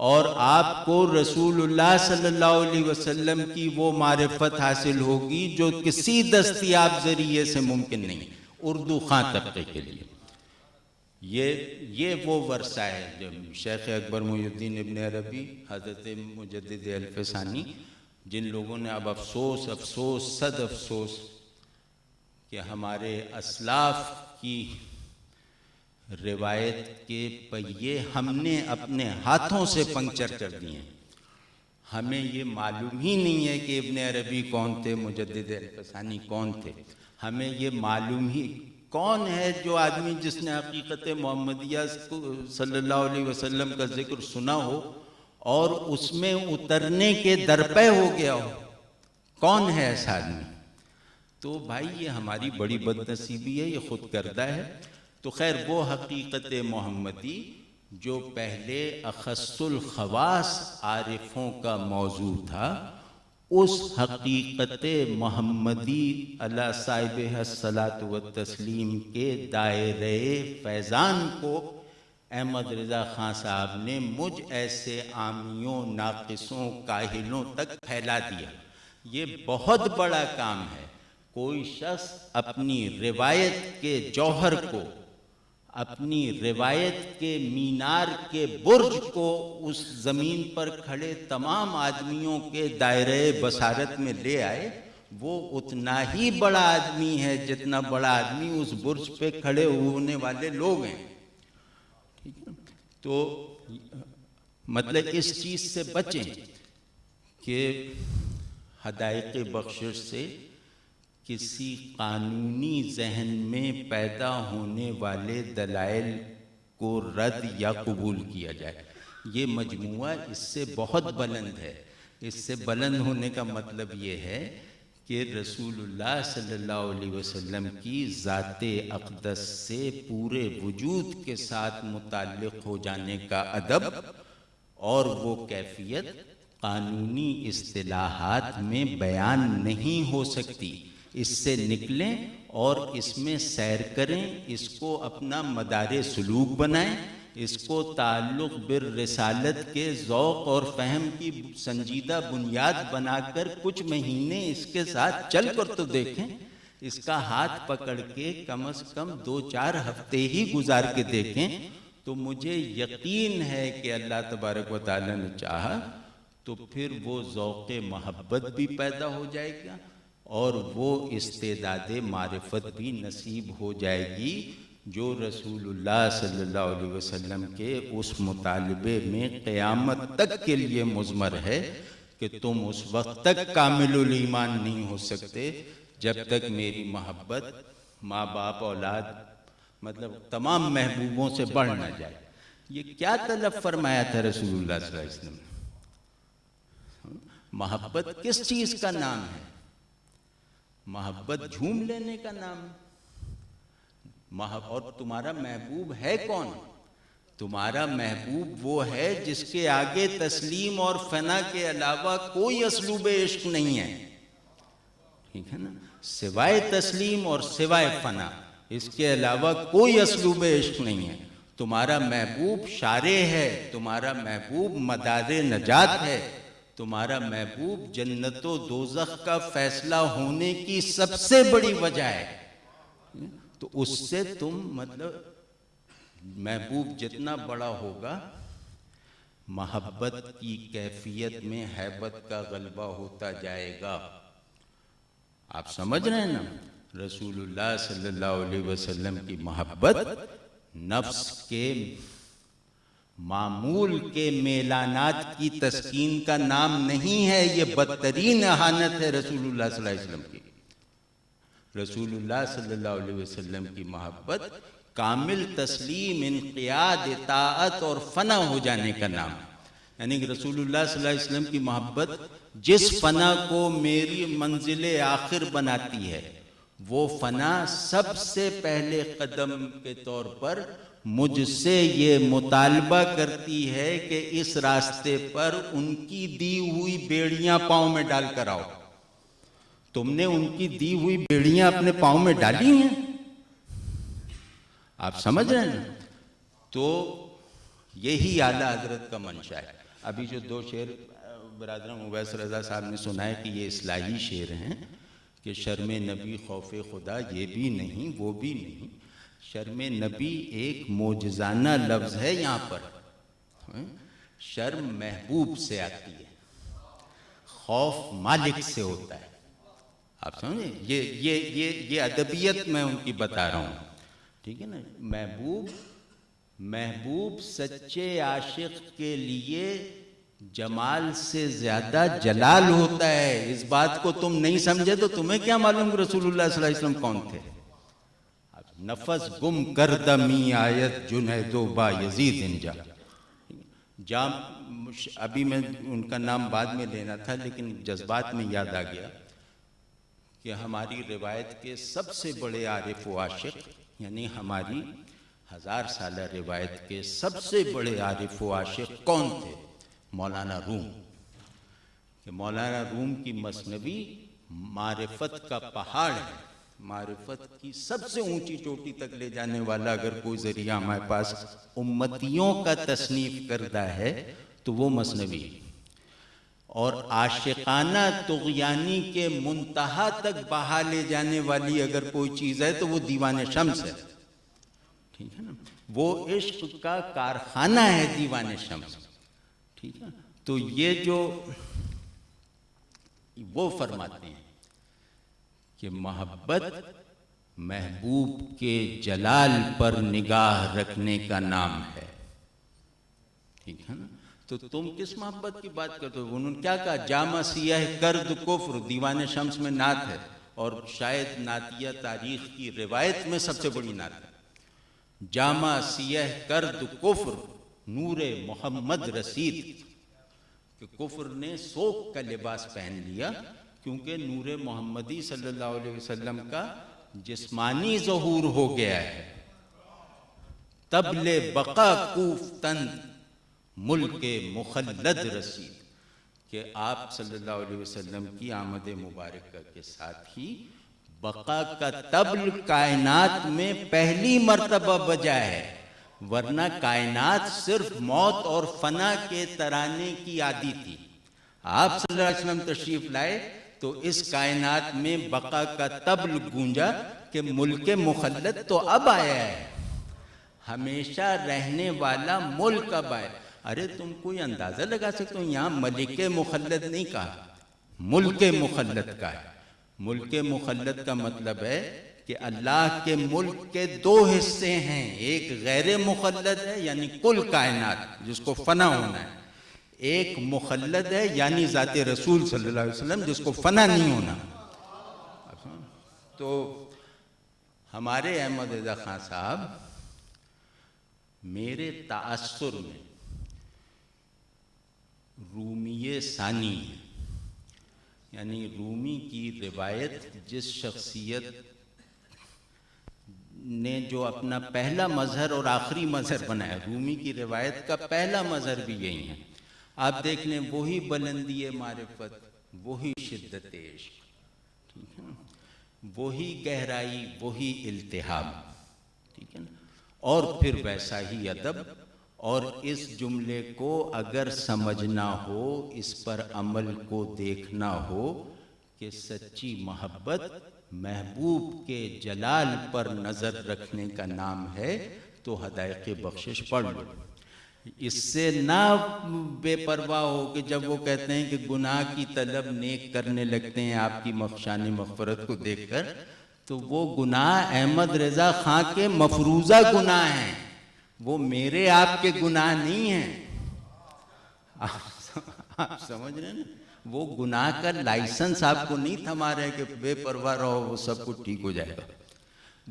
اور آپ کو رسول اللہ صلی اللہ علیہ وسلم کی وہ معرفت حاصل ہوگی جو کسی دستیاب ذریعے سے ممکن نہیں، اردو خواں طبقے کے لیے۔ یہ وہ ورثہ ہے جو شیخ اکبر محی الدین ابن عربی، حضرت مجدد الفسانی، جن لوگوں نے اب افسوس صد افسوس کہ ہمارے اسلاف کی روایت کے پہیے ہم نے اپنے ہاتھوں سے پنکچر کر دیے۔ ہمیں یہ معلوم ہی نہیں ہے کہ ابن عربی کون تھے، مجدد الفسانی کون تھے، ہمیں یہ معلوم ہی کون ہے جو آدمی جس نے حقیقت محمدیہ صلی اللہ علیہ وسلم کا ذکر سنا ہو اور اس میں اترنے کے درپے ہو گیا ہو، کون ہے ایسا آدمی؟ تو بھائی یہ ہماری بڑی بد نصیبی ہے، یہ خود کردہ ہے۔ تو خیر وہ حقیقت محمدی جو پہلے اخص الخواص عارفوں کا موضوع تھا، اس حقیقت محمدی علی صاحبہ الصلاۃ والتسلیم کے دائرے فیضان کو احمد رضا خان صاحب نے مجھ ایسے عامیوں، ناقصوں، کاہلوں تک پھیلا دیا۔ یہ بہت بڑا کام ہے۔ کوئی شخص اپنی روایت کے جوہر کو، اپنی روایت کے مینار کے برج کو اس زمین پر کھڑے تمام آدمیوں کے دائرے بصارت میں لے آئے، وہ اتنا ہی بڑا آدمی ہے جتنا بڑا آدمی اس برج پہ کھڑے ہونے والے لوگ ہیں۔ تو مطلب اس چیز سے بچیں کہ ہدایت بخشش سے کسی قانونی ذہن میں پیدا ہونے والے دلائل کو رد یا قبول کیا جائے۔ یہ مجموعہ اس سے بہت بلند ہے۔ اس سے بلند ہونے کا مطلب یہ ہے کہ رسول اللہ صلی اللہ علیہ وسلم کی ذات اقدس سے پورے وجود کے ساتھ متعلق ہو جانے کا ادب اور وہ کیفیت قانونی اصطلاحات میں بیان نہیں ہو سکتی۔ اس سے نکلیں اور اس میں سیر کریں، اس کو اپنا مدار سلوک بنائیں، اس کو تعلق بالرسالت کے ذوق اور فہم کی سنجیدہ بنیاد بنا کر کچھ مہینے اس کے ساتھ چل کر تو دیکھیں، اس کا ہاتھ پکڑ کے کم از کم 2-4 ہفتے ہی گزار کے دیکھیں، تو مجھے یقین ہے کہ اللہ تبارک و تعالیٰ نے چاہا تو پھر وہ ذوق محبت بھی پیدا ہو جائے گا اور وہ استعداد معرفت بھی نصیب ہو جائے گی جو رسول اللہ صلی اللہ علیہ وسلم کے اس مطالبے میں قیامت تک کے لیے مضمر ہے کہ تم اس وقت تک کامل الایمان نہیں ہو سکتے جب تک میری محبت ماں باپ اولاد مطلب تمام محبوبوں سے بڑھ نہ جائے۔ یہ کیا طلب فرمایا تھا رسول اللہ صلی اللہ علیہ وسلم؟ محبت کس چیز کا نام ہے؟ محبت جھوم لینے کا نام ہے، اور تمہارا محبوب ہے کون؟ تمہارا محبوب وہ ہے جس کے آگے تسلیم اور فنا کے علاوہ کوئی اسلوب عشق نہیں ہے، ٹھیک ہے نا؟ سوائے تسلیم اور سوائے فنا، اس کے علاوہ کوئی اسلوب عشق نہیں ہے۔ تمہارا محبوب شارع ہے، تمہارا محبوب مدار نجات ہے، تمہارا محبوب جنت و دوزخ کا فیصلہ ہونے کی سب سے بڑی وجہ ہے۔ تو اس سے تم مطلب محبوب جتنا بڑا ہوگا، محبت کی کیفیت میں ہیبت کا غلبہ ہوتا جائے گا۔ آپ سمجھ رہے ہیں نا؟ رسول اللہ صلی اللہ علیہ وسلم کی محبت نفس کے معمول کے میلانات کی تسکین کا نام نہیں ہے، یہ بدترین اہانت ہے رسول اللہ صلی اللہ علیہ وسلم کی۔ رسول اللہ صلی اللہ علیہ وسلم کی محبت کامل تسلیم، انقیاد، اطاعت اور فنا ہو جانے کا نام ہے۔ یعنی کہ رسول اللہ صلی اللہ علیہ وسلم کی محبت جس فنا کو میری منزل آخر بناتی ہے، وہ فنا سب سے پہلے قدم کے طور پر مجھ سے یہ مطالبہ کرتی ہے کہ اس راستے پر ان کی دی ہوئی بیڑیاں پاؤں میں ڈال کر آؤ۔ تم نے ان کی دی ہوئی بیڑیاں اپنے پاؤں میں ڈالی ہیں؟ آپ سمجھ رہے ہیں؟ تو یہی اعلیٰ حضرت کا منشا ہے۔ ابھی جو دو شعر برادران اویس رضا صاحب نے سنا ہے کہ یہ اصلاحی شعر ہیں کہ شرم نبی خوف خدا یہ بھی نہیں وہ بھی نہیں۔ شرم نبی ایک معجزانہ لفظ ہے یہاں پر۔ شرم محبوب سے آتی ہے، خوف مالک سے ہوتا ہے۔ آپ سمجھیں؟ یہ ادبیت میں ان کی بتا رہا ہوں، ٹھیک ہے نا؟ محبوب سچے عاشق کے لیے جمال سے زیادہ جلال ہوتا ہے۔ اس بات کو تم نہیں سمجھے تو تمہیں کیا معلوم کہ رسول اللہ صلی اللہ علیہ وسلم کون تھے؟ نفس گم کردمی آیت جنید و با یزید انجا۔ ابھی میں ان کا نام بعد میں لینا تھا لیکن جذبات میں یاد آ گیا کہ ہماری روایت کے سب سے بڑے عارف و عاشق، یعنی ہماری 1000 سالہ روایت کے سب سے بڑے عارف و عاشق کون تھے؟ مولانا روم۔ کہ مولانا روم کی مثنوی معرفت کا پہاڑ ہے، معرفت کی سب سے اونچی چوٹی تک لے جانے والا اگر کوئی ذریعہ ہمارے پاس امتیوں کا تصنیف کردہ ہے تو وہ مثنوی۔ اور عاشقانہ طغیانی کے منتہا تک بہا لے جانے والی اگر کوئی چیز ہے تو وہ دیوان شمس ہے، ٹھیک ہے نا؟ وہ عشق کا کارخانہ ہے دیوان شمس، ٹھیک ہے؟ تو یہ جو وہ فرماتے ہیں کہ محبت محبوب کے جلال پر نگاہ رکھنے کا نام ہے، ٹھیک ہے نا؟ تو تم کس محبت کی بات کرتے ہو؟ انہوں نے کیا کہا؟ جامہ سیاہ کرد کفر، دیوان شمس میں نعت ہے اور شاید نعتیہ تاریخ کی روایت میں سب سے بڑی نعت ہے۔ جامہ سیاہ کرد کفر نور محمد رسید، کہ کفر نے سوگ کا لباس پہن لیا کیونکہ نور محمدی صلی اللہ علیہ وسلم کا جسمانی ظہور ہو گیا ہے۔ تبل بقا کوفتند ملک مخلد رسید، کہ آپ صلی اللہ علیہ وسلم کی آمد مبارکہ کے ساتھ ہی بقا کا طبل کائنات میں پہلی مرتبہ بجا ہے، ورنہ کائنات صرف موت اور فنا کے ترانے کی عادی تھی۔ آپ صلی اللہ علیہ وسلم تشریف لائے تو اس کائنات میں بقا کا طبل گونجا کہ ملک مخلد تو اب آیا ہے، ہمیشہ رہنے والا ملک اب آیا۔ ارے تم کوئی اندازہ لگا سکتے ہو؟ یہاں ملک مخلد نہیں کہا، ملک مخلد کا ہے۔ ملک مخلد کا مطلب ہے کہ اللہ کے ملک کے دو حصے ہیں، ایک غیر مخلد ہے یعنی کل کائنات جس کو فنا ہونا ہے، ایک مخلد ہے یعنی ذات رسول صلی اللہ علیہ وسلم جس کو فنا نہیں ہونا۔ تو ہمارے احمد رضا خان صاحب میرے تأثر میں رومی ثانی ہے، یعنی رومی کی روایت جس شخصیت نے جو اپنا پہلا مظہر اور آخری مظہر بنایا، رومی کی روایت کا پہلا مظہر بھی یہی ہے. آپ دیکھ لیں وہی بلندی معرفت، وہی شدت عشق، ٹھیک ہے نا، وہی گہرائی، وہی التہاب، ٹھیک ہے نا، اور پھر ویسا ہی ادب. اور اس جملے کو اگر سمجھنا ہو، اس پر عمل کو دیکھنا ہو کہ سچی محبت محبوب کے جلال پر نظر رکھنے کا نام ہے، تو حدائق بخشش پڑھ لو. اس سے نہ بے پرواہ ہو کہ جب وہ کہتے ہیں کہ گناہ کی طلب نیک کرنے لگتے ہیں آپ کی شان مغفرت کو دیکھ کر، تو وہ گناہ احمد رضا خان کے مفروضہ گناہ ہیں، وہ میرے آپ کے گناہ نہیں ہیں. آپ سمجھ رہے ہیں نا، وہ گناہ کا لائسنس آپ کو نہیں تھما رہے کہ بے پرواہ رہو وہ سب کچھ ٹھیک ہو جائے گا.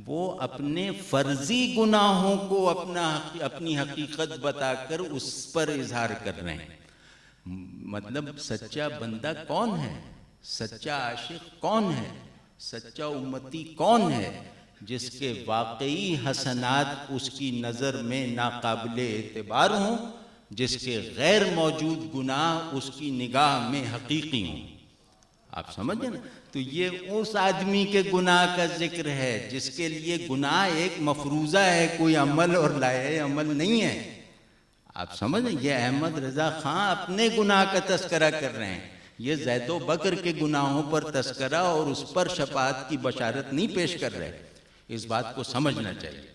وہ اپنے فرضی گناہوں کو اپنی حقیقت بتا کر اس پر اظہار کر رہے ہیں. مطلب سچا بندہ کون ہے، سچا عاشق کون ہے، سچا امتی کون ہے، جس کے واقعی حسنات اس کی نظر میں ناقابل اعتبار ہوں، جس کے غیر موجود گناہ اس کی نگاہ میں حقیقی ہوں. آپ سمجھیں نا، تو یہ اس آدمی کے گناہ کا ذکر ہے جس کے لیے گناہ ایک مفروضہ ہے، کوئی عمل اور لائحہ عمل نہیں ہے. آپ سمجھیں، یہ احمد رضا خان اپنے گناہ کا تذکرہ کر رہے ہیں، یہ زید و بکر کے گناہوں پر تذکرہ اور اس پر شفاعت کی بشارت نہیں پیش کر رہے. اس بات کو سمجھنا چاہیے.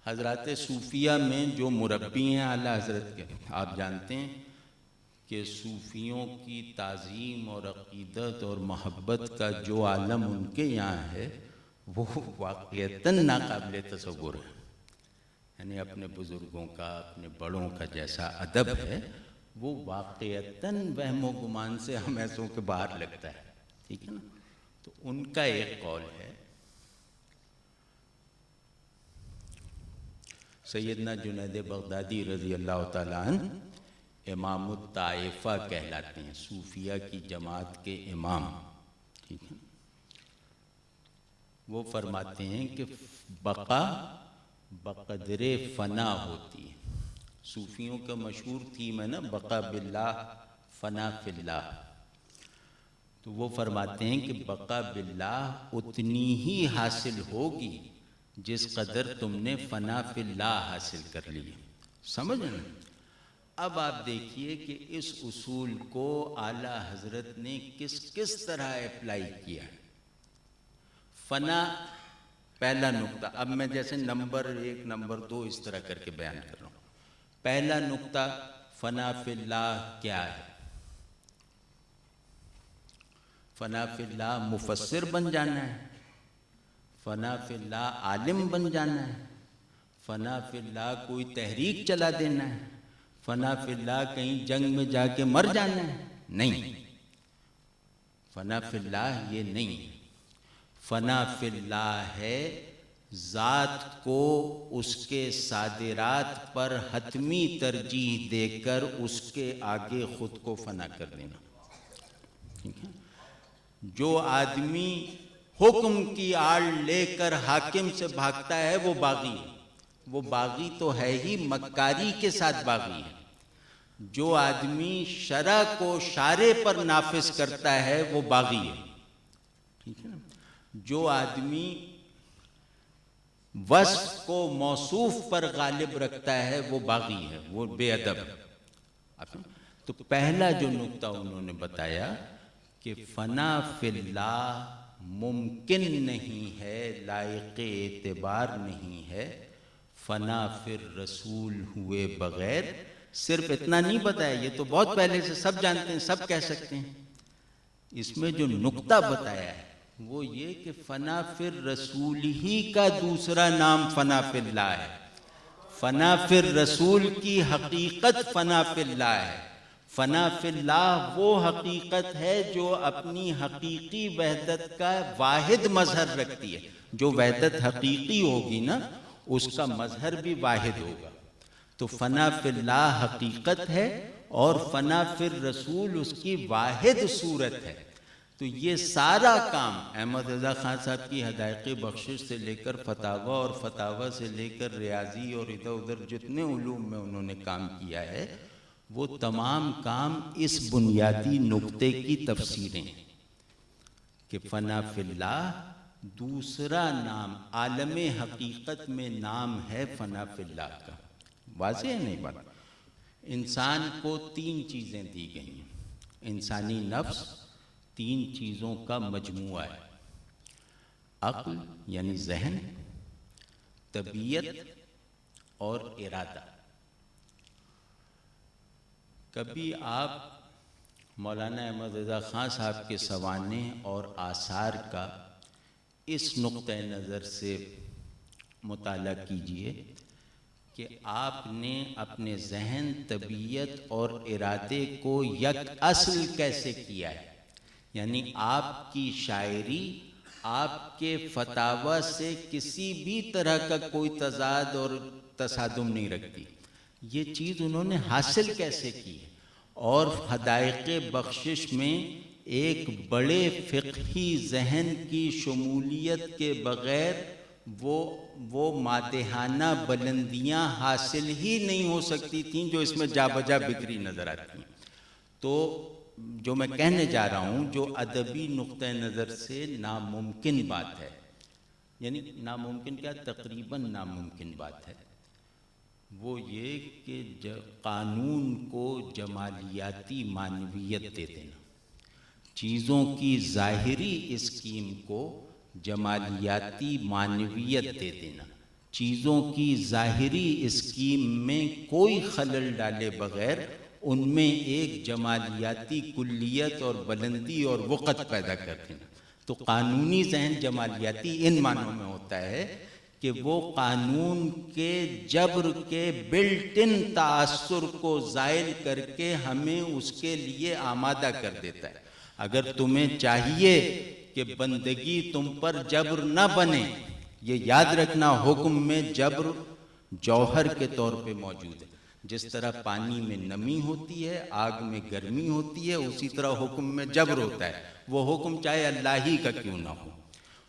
حضرات صوفیہ میں جو مربی ہیں اعلیٰ حضرت کے، آپ جانتے ہیں کہ صوفیوں کی تعظیم اور عقیدت اور محبت کا جو عالم ان کے یہاں ہے وہ واقعتاً ناقابل تصور ہے. یعنی اپنے بزرگوں کا، اپنے بڑوں کا جیسا ادب ہے وہ واقعتاً وہم و گمان سے ہم ایسوں کے باہر لگتا ہے. ٹھیک ہے نا. تو ان کا ایک قول ہے، سیدنا جنید بغدادی رضی اللہ تعالیٰ عنہ امام الطائفہ کہلاتے ہیں، صوفیہ کی جماعت کے امام. ٹھیک ہے. وہ فرماتے ہیں کہ بقا بقدر فنا ہوتی ہے. صوفیوں کا مشہور تھیم ہے نا، بقا باللہ فنا فی اللہ. تو وہ فرماتے ہیں کہ بقا باللہ اتنی ہی حاصل ہوگی جس قدر تم نے فنا فی اللہ حاصل کر لی. سمجھ نا. اب آپ دیکھیے کہ اس اصول کو اعلیٰ حضرت نے کس طرح اپلائی کیا. فنا پہلا نقطہ، اب میں جیسے نمبر 1 نمبر 2 اس طرح کر کے بیان کر رہا ہوں. پہلا نقطہ فنا فی اللہ کیا ہے؟ فنا فی اللہ مفسر بن جانا ہے، فنا فی اللہ عالم بن جانا ہے، فنا فی اللہ کوئی تحریک چلا دینا ہے، فنا فی اللہ کہیں جنگ میں جا کے مر جانا ہے. نہیں، فنا فی اللہ یہ نہیں. فنا فی اللہ ہے ذات کو اس کے صادرات پر حتمی ترجیح دے کر اس کے آگے خود کو فنا کر دینا. ٹھیک ہے. جو آدمی حکم کی آڑ لے کر حاکم سے بھاگتا ہے وہ باغی ہے. وہ باغی تو ہے ہی، مکاری کے ساتھ باغی ہے. جو آدمی شرع کو شارع پر نافذ کرتا ہے وہ باغی ہے. ٹھیک ہے نا. جو آدمی وصف کو موصوف پر غالب رکھتا ہے وہ باغی ہے، وہ بے ادب ہے. تو پہلا جو نقطہ انہوں نے بتایا کہ فنا فی اللہ ممکن نہیں ہے، لائق اعتبار نہیں ہے، فنا فی الرسول ہوئے بغیر. صرف اتنا نہیں بتایا، یہ تو بہت پہلے سے سب جانتے ہیں، سب کہہ سکتے ہیں. اس میں جو نقطہ بتایا ہے وہ یہ کہ فنا فی الرسول ہی کا دوسرا نام فنا فی اللہ ہے. فنا فی الرسول کی حقیقت فنا فی اللہ ہے. فنا فی اللہ وہ حقیقت ہے جو اپنی حقیقی وحدت کا واحد مظہر رکھتی ہے. جو وحدت حقیقی ہوگی نا اس کا مظہر بھی واحد ہوگا. تو فنا فی اللہ حقیقت ہے اور فنا فی الرسول اس کی واحد صورت ہے. تو یہ سارا کام احمد رضا خان صاحب کی حدائق بخشش سے لے کر فتاوی اور فتاوی سے لے کر ریاضی اور ادھر ادھر جتنے علوم میں انہوں نے کام کیا ہے وہ تمام کام اس بنیادی نقطے کی تفسیریں ہیں کہ فنا فی اللہ دوسرا نام عالم حقیقت میں نام ہے فنا فی اللہ کا. واضح ہے نہیں بات؟ انسان کو 3 چیزیں دی گئی ہیں. انسانی نفس 3 چیزوں کا مجموعہ ہے. عقل یعنی ذہن، طبیعت اور ارادہ. کبھی آپ مولانا احمد رضا خان صاحب کے سوانح اور آثار کا اس نقطہ نظر سے مطالعہ کیجئے کہ آپ نے اپنے ذہن، طبیعت اور ارادے کو یک اصل کیسے کیا ہے. یعنی آپ کی شاعری آپ کے فتاوی سے کسی بھی طرح کا کوئی تضاد اور تصادم نہیں رکھتی. یہ چیز انہوں نے حاصل کیسے کی ہے. اور حدائق بخشش میں ایک بڑے فقہی ذہن کی شمولیت کے بغیر وہ مادحانہ بلندیاں حاصل ہی نہیں ہو سکتی تھیں جو اس میں جا بجا بکھری نظر آتی ہیں. تو جو میں کہنے جا رہا ہوں جو ادبی نقطہ نظر سے ناممکن بات ہے، یعنی ناممکن کیا، تقریباً ناممکن بات ہے، وہ یہ کہ قانون کو جمالیاتی معنویت دے دینا، چیزوں کی ظاہری اسکیم کو جمالیاتی معنویت دے دینا، چیزوں کی ظاہری اسکیم میں کوئی خلل ڈالے بغیر ان میں ایک جمالیاتی کلیت اور بلندی اور وقت پیدا کر دینا. تو قانونی ذہن جمالیاتی ان معنوں میں ہوتا ہے کہ وہ قانون کے جبر کے بلٹ ان تاثر کو زائل کر کے ہمیں اس کے لیے آمادہ کر دیتا ہے. اگر تمہیں چاہیے کہ بندگی تم پر جبر نہ بنے، یہ یاد رکھنا حکم میں جبر جوہر کے طور پہ موجود ہے. جس طرح پانی میں نمی ہوتی ہے، آگ میں گرمی ہوتی ہے، اسی طرح حکم میں جبر ہوتا ہے. وہ حکم چاہے اللہ ہی کا کیوں نہ ہو.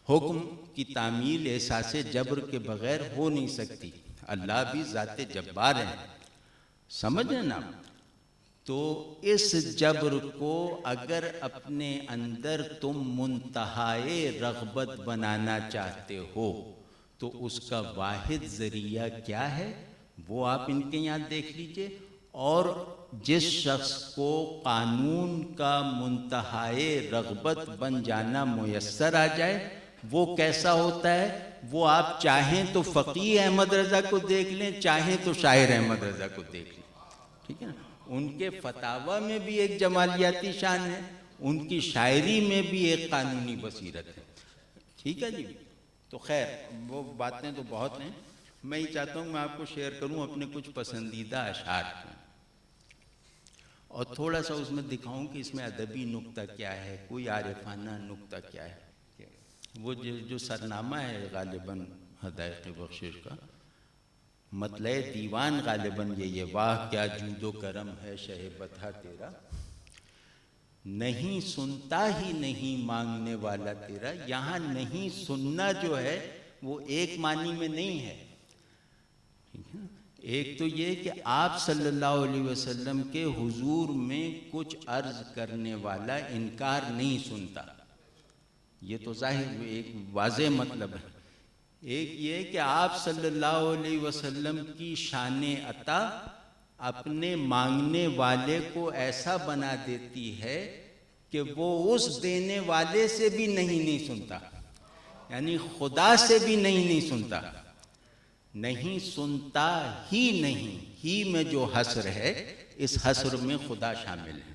حکم کی تعمیل احساس جبر کے بغیر ہو نہیں سکتی. اللہ بھی ذات جبار ہے، سمجھ رہے نا. تو اس جبر کو اگر اپنے اندر تم منتہائے رغبت بنانا چاہتے ہو تو اس کا واحد ذریعہ کیا ہے وہ آپ ان کے یہاں دیکھ لیجئے. اور جس شخص کو قانون کا منتہائے رغبت بن جانا میسر آ جائے وہ کیسا ہوتا ہے، وہ آپ چاہیں تو فقیہ احمد رضا کو دیکھ لیں، چاہیں تو شاعر احمد رضا کو دیکھ لیں. ٹھیک ہے نا. ان کے فتاوی میں بھی ایک جمالیاتی شان ہے، ان کی شاعری میں بھی ایک قانونی بصیرت ہے. ٹھیک ہے جی. تو خیر وہ باتیں تو بہت ہیں. میں یہ چاہتا ہوں میں آپ کو شیئر کروں اپنے کچھ پسندیدہ اشعار کو اور تھوڑا سا اس میں دکھاؤں کہ اس میں ادبی نقطہ کیا ہے، کوئی عارفانہ نقطہ کیا ہے. وہ جو سرنامہ ہے غالباً حدائق بخشش کا، مطلع دیوان غالباً یہ واہ کیا جود و کرم ہے شہ بطحہ تیرا، نہیں سنتا ہی نہیں مانگنے والا تیرا. یہاں نہیں سننا جو ہے وہ ایک معنی میں نہیں ہے. ایک تو یہ کہ آپ صلی اللہ علیہ وسلم کے حضور میں کچھ عرض کرنے والا انکار نہیں سنتا، یہ تو ظاہر ایک واضح مطلب ہے. ایک یہ کہ آپ صلی اللہ علیہ وسلم کی شان عطا اپنے مانگنے والے کو ایسا بنا دیتی ہے کہ وہ اس دینے والے سے بھی نہیں سنتا، یعنی خدا سے بھی نہیں سنتا. نہیں سنتا ہی نہیں، ہی میں جو حصر ہے اس حصر میں خدا شامل ہے.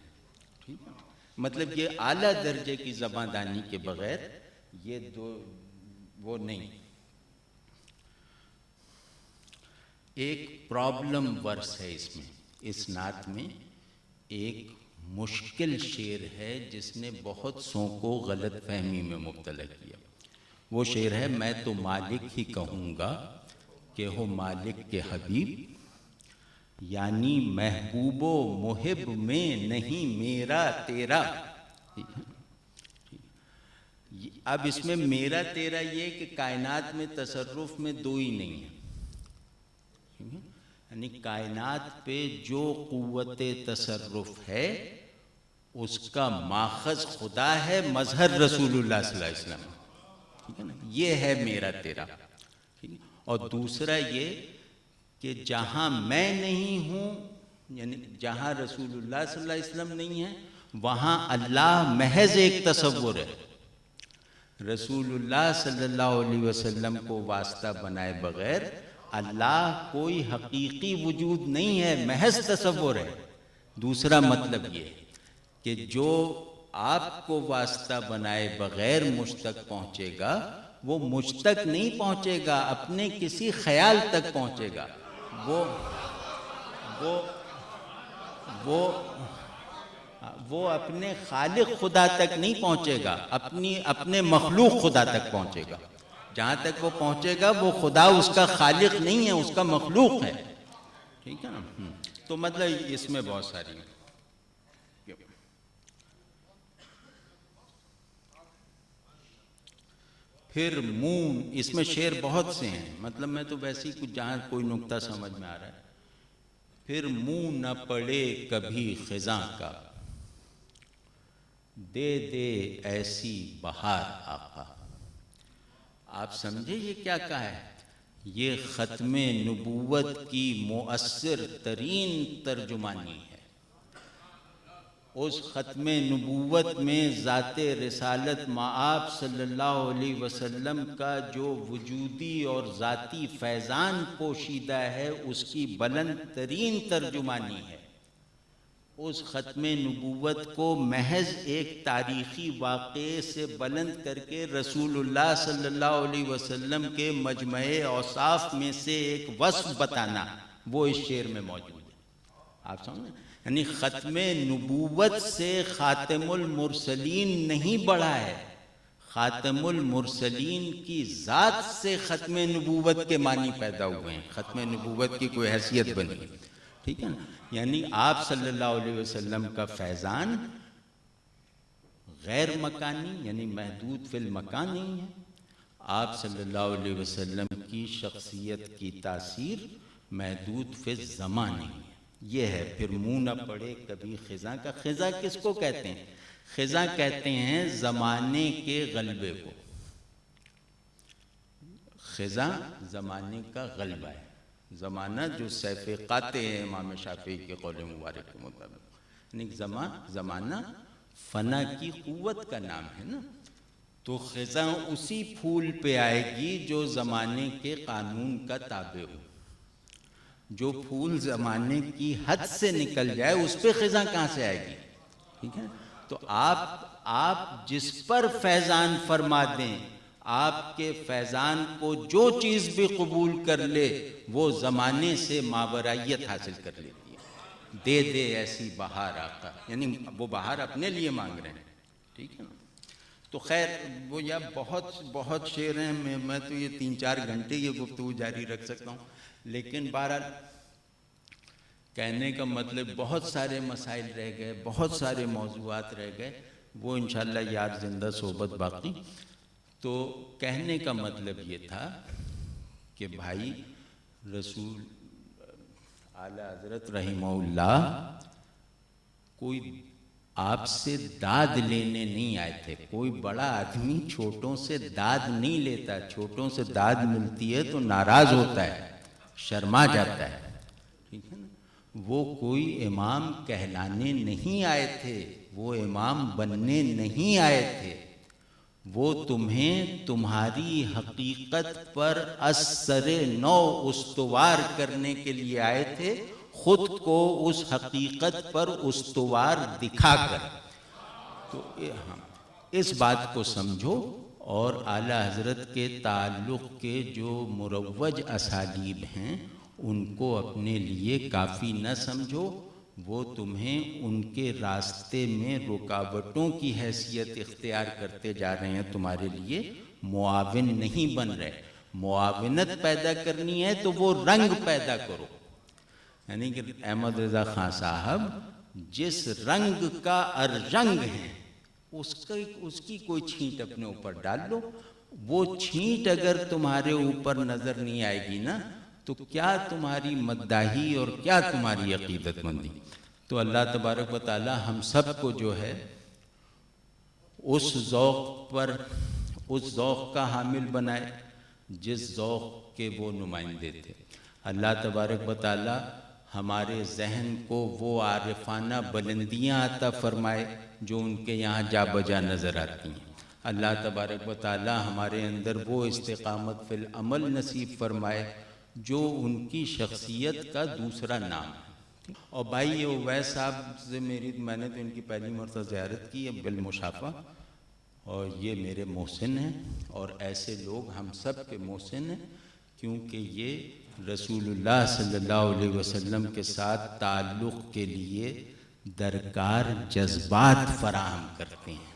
ٹھیک ہے. مطلب یہ اعلیٰ درجے کی زبان دانی کے بغیر یہ دو وہ نہیں. ایک پرابلم ورس ہے اس میں، اس نعت میں ایک مشکل شعر ہے جس نے بہت سوں کو غلط فہمی میں مبتلا کیا. وہ شعر ہے میں تو مالک ہی کہوں گا کہ ہو مالک کے حبیب، یعنی محبوب و محب میں نہیں میرا تیرا. اب اس میں میرا تیرا یہ کہ کائنات میں تصرف میں دو ہی نہیں ہے، یعنی کائنات پہ جو قوت تصرف ہے اس کا ماخذ خدا ہے، مظہر رسول اللہ صلی اللہ علیہ وسلم، ٹھیک ہے نا، یہ ہے میرا تیرا، ٹھیک ہے۔ اور دوسرا یہ کہ جہاں میں نہیں ہوں، یعنی جہاں رسول اللہ صلی اللہ علیہ وسلم نہیں ہے وہاں اللہ محض ایک تصور ہے، رسول اللہ صلی اللہ علیہ وسلم کو واسطہ بنائے بغیر اللہ کوئی حقیقی وجود نہیں ہے، محض تصور ہے۔ دوسرا مطلب یہ ہے کہ جو آپ کو واسطہ بنائے بغیر مجھ تک پہنچے گا وہ مجھ تک نہیں پہنچے گا، اپنے کسی خیال تک پہنچے گا، وہ اپنے خالق خدا تک نہیں پہنچے گا، اپنے مخلوق خدا تک پہنچے گا۔ جہاں تک وہ پہنچے گا وہ خدا اس کا خالق نہیں ہے، اس کا مخلوق ہے، ٹھیک ہے نا۔ تو مطلب اس میں بہت ساری پھر منہ، اس میں شعر بہت سے ہیں، مطلب میں تو ویسے ہی کچھ جہاں کوئی نکتہ سمجھ میں آ رہا ہے۔ پھر منہ نہ پڑے کبھی خزاں کا، دے دے ایسی بہار آقا۔ آپ سمجھے یہ کیا کہا ہے؟ یہ ختم نبوت کی مؤثر ترین ترجمانی ہے۔ اس ختم نبوت میں ذات رسالت مآب صلی اللہ علیہ وسلم کا جو وجودی اور ذاتی فیضان پوشیدہ ہے اس کی بلند ترین ترجمانی ہے۔ اس ختم نبوت کو محض ایک تاریخی واقعے سے بلند کر کے رسول اللہ صلی اللہ علیہ وسلم کے مجمع اوصاف میں سے ایک وصف بتانا، وہ اس شعر میں موجود ہے۔ آپ سمجھیں، یعنی ختم نبوت سے خاتم المرسلین نہیں بڑھا ہے، خاتم المرسلین کی ذات سے ختم نبوت کے معنی پیدا ہوئے ہیں، ختم نبوت کی کوئی حیثیت بنی، ٹھیک ہے نا۔ یعنی آپ صلی اللہ علیہ وسلم کا فیضان غیر مکانی یعنی محدود فی المکان نہیں ہے، آپ صلی اللہ علیہ وسلم کی شخصیت کی تاثیر محدود فی الزمان نہیں ہے، یہ ہے۔ پھر منہ نہ پڑے کبھی خزاں کا، خزاں کس کو کہتے ہیں؟ خزاں کہتے ہیں زمانے کے غلبے کو، خزاں زمانے کا غلبہ ہے، زمانہ جو سیف قاطع ہے امام شافعی کے قول مبارک کے مطابق، یعنی زمانہ فنا کی قوت کا نام ہے نا، تو خزاں اسی پھول پہ آئے گی جو زمانے کے قانون کا تابع ہو، جو پھول زمانے کی حد سے نکل جائے اس پہ خزاں کہاں سے آئے گی، ٹھیک ہے۔ تو آپ جس پر فیضان فرما دیں، آپ کے فیضان کو جو چیز بھی قبول کر لے وہ زمانے سے ماورائیت حاصل کر لیتی ہے۔ دے دے ایسی بہار آقا، یعنی وہ بہار اپنے لیے مانگ رہے ہیں، ٹھیک ہے نا۔ تو خیر وہ یا بہت شعر ہیں، میں تو یہ 3-4 گھنٹے یہ گفتگو جاری رکھ سکتا ہوں، لیکن بہرحال کہنے کا مطلب بہت سارے مسائل رہ گئے، بہت سارے موضوعات رہ گئے، وہ انشاءاللہ یار زندہ صحبت باقی۔ تو کہنے کا مطلب یہ تھا کہ بھائی رسول اعلیٰ حضرت رحمہ اللہ کوئی آپ سے داد لینے نہیں آئے تھے، کوئی بڑا آدمی چھوٹوں سے داد نہیں لیتا، چھوٹوں سے داد ملتی ہے تو ناراض ہوتا ہے، شرما جاتا ہے، ٹھیک ہے نا۔ وہ کوئی امام کہلانے نہیں آئے تھے، وہ امام بننے نہیں آئے تھے، وہ تمہیں تمہاری حقیقت پر اثر نو استوار کرنے کے لیے آئے تھے، خود کو اس حقیقت پر استوار دکھا کر۔ تو اس بات کو سمجھو، اور اعلیٰ حضرت کے تعلق کے جو مروج اسالیب ہیں ان کو اپنے لیے کافی نہ سمجھو، وہ تمہیں ان کے راستے میں رکاوٹوں کی حیثیت اختیار کرتے جا رہے ہیں، تمہارے لیے معاون نہیں بن رہے۔ معاونت پیدا کرنی ہے تو وہ رنگ پیدا کرو، یعنی کہ احمد رضا خان صاحب جس رنگ کا ارجنگ ہیں اس کی کوئی چھینٹ اپنے اوپر ڈال لو. وہ چھینٹ اگر تمہارے اوپر نظر نہیں آئے گی نا تو کیا تمہاری مداحی اور کیا تمہاری عقیدت مندی. تو اللہ تبارک و تعالی ہم سب کو جو ہے اس ذوق کا حامل بنائے جس ذوق کے وہ نمائندے تھے. اللہ تبارک و تعالی ہمارے ذہن کو وہ عارفانہ بلندیاں عطا فرمائے جو ان کے یہاں جا بجا نظر آتی ہیں. اللہ تبارک و تعالی ہمارے اندر وہ استقامت فی العمل نصیب فرمائے جو ان کی شخصیت کا دوسرا نام ہے. اور بھائی یہ اویس صاحب سے میں نے تو ان کی پہلی مرتبہ زیارت کی ہے بالمشافہ، اور یہ میرے محسن ہیں اور ایسے لوگ ہم سب کے محسن ہیں، کیونکہ یہ رسول اللہ صلی اللہ علیہ وسلم کے ساتھ تعلق کے لیے درکار جذبات فراہم کرتے ہیں.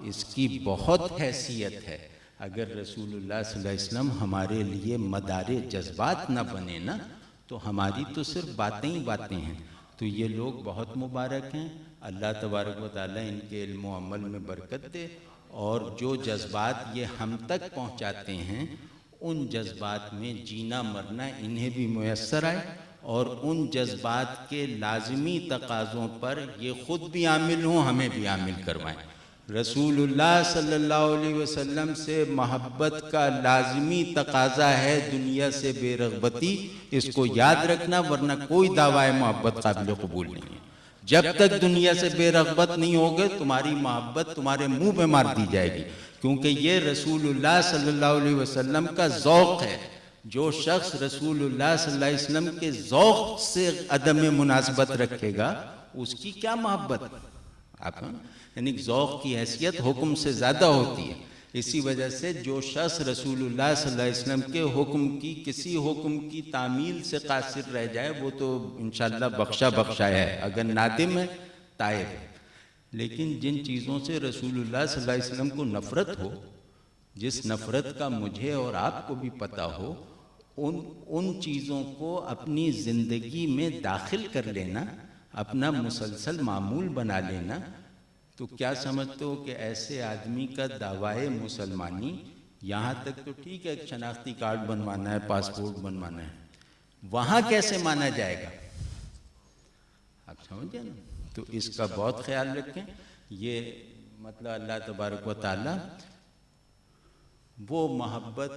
اس کی بہت حیثیت ہے. اگر رسول اللہ صلی اللہ علیہ وسلم ہمارے لیے مدار جذبات نہ بنے نا تو ہماری تو صرف باتیں ہی باتیں ہیں. تو یہ لوگ بہت مبارک ہیں. اللہ تبارک و تعالیٰ ان کے علم و عمل میں برکت دے، اور جو جذبات یہ ہم تک پہنچاتے ہیں ان جذبات میں جینا مرنا انہیں بھی میسر آئے، اور ان جذبات کے لازمی تقاضوں پر یہ خود بھی عامل ہوں، ہمیں بھی عامل کروائیں. رسول اللہ صلی اللہ علیہ وسلم سے محبت کا لازمی تقاضا ہے دنیا سے بے رغبتی. اس کو یاد رکھنا، ورنہ کوئی دعوی محبت قابل قبول نہیں ہے. جب تک دنیا سے بے رغبت نہیں ہوگے تمہاری محبت تمہارے منہ پہ مار دی جائے گی، کیونکہ یہ رسول اللہ صلی اللہ علیہ وسلم کا ذوق ہے. جو شخص رسول اللہ صلی اللہ علیہ وسلم کے ذوق سے عدم مناسبت رکھے گا اس کی کیا محبت. آپ یعنی ذوق کی حیثیت حکم سے زیادہ ہوتی ہے. اسی وجہ سے جو شخص رسول اللہ صلی اللہ علیہ وسلم کے حکم کی کسی حکم کی تعمیل سے قاصر رہ جائے وہ تو انشاءاللہ بخشا ہے، اگر نادم ہے تائب ہے. لیکن جن چیزوں سے رسول اللہ صلی اللہ علیہ وسلم کو نفرت ہو، جس نفرت کا مجھے اور آپ کو بھی پتہ ہو، ان چیزوں کو اپنی زندگی میں داخل کر لینا، اپنا مسلسل معمول بنا لینا، تو کیا سمجھتے ہو کہ ایسے آدمی کا دعوی مسلمانی، یہاں تک تو ٹھیک ہے شناختی کارڈ بنوانا ہے، پاسپورٹ بنوانا ہے، وہاں کیسے مانا جائے گا؟ آپ سمجھے نا. تو اس کا بہت خیال رکھیں. یہ مطلب اللہ تبارک و تعالی وہ محبت،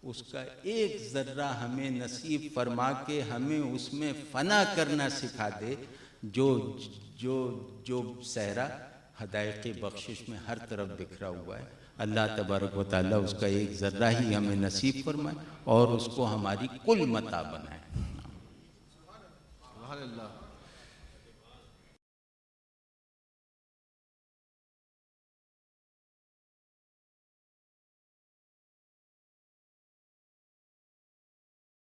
اس کا ایک ذرہ ہمیں نصیب فرما کے ہمیں اس میں فنا کرنا سکھا دے، جو صحرا حدائق بخشش میں ہر طرف بکھرا ہوا ہے. اللہ تبارک و تعالیٰ اس کا ایک ذرہ ہی ہمیں نصیب فرمائے اور اس کو ہماری کل متاع بنائے. سبحان اللہ.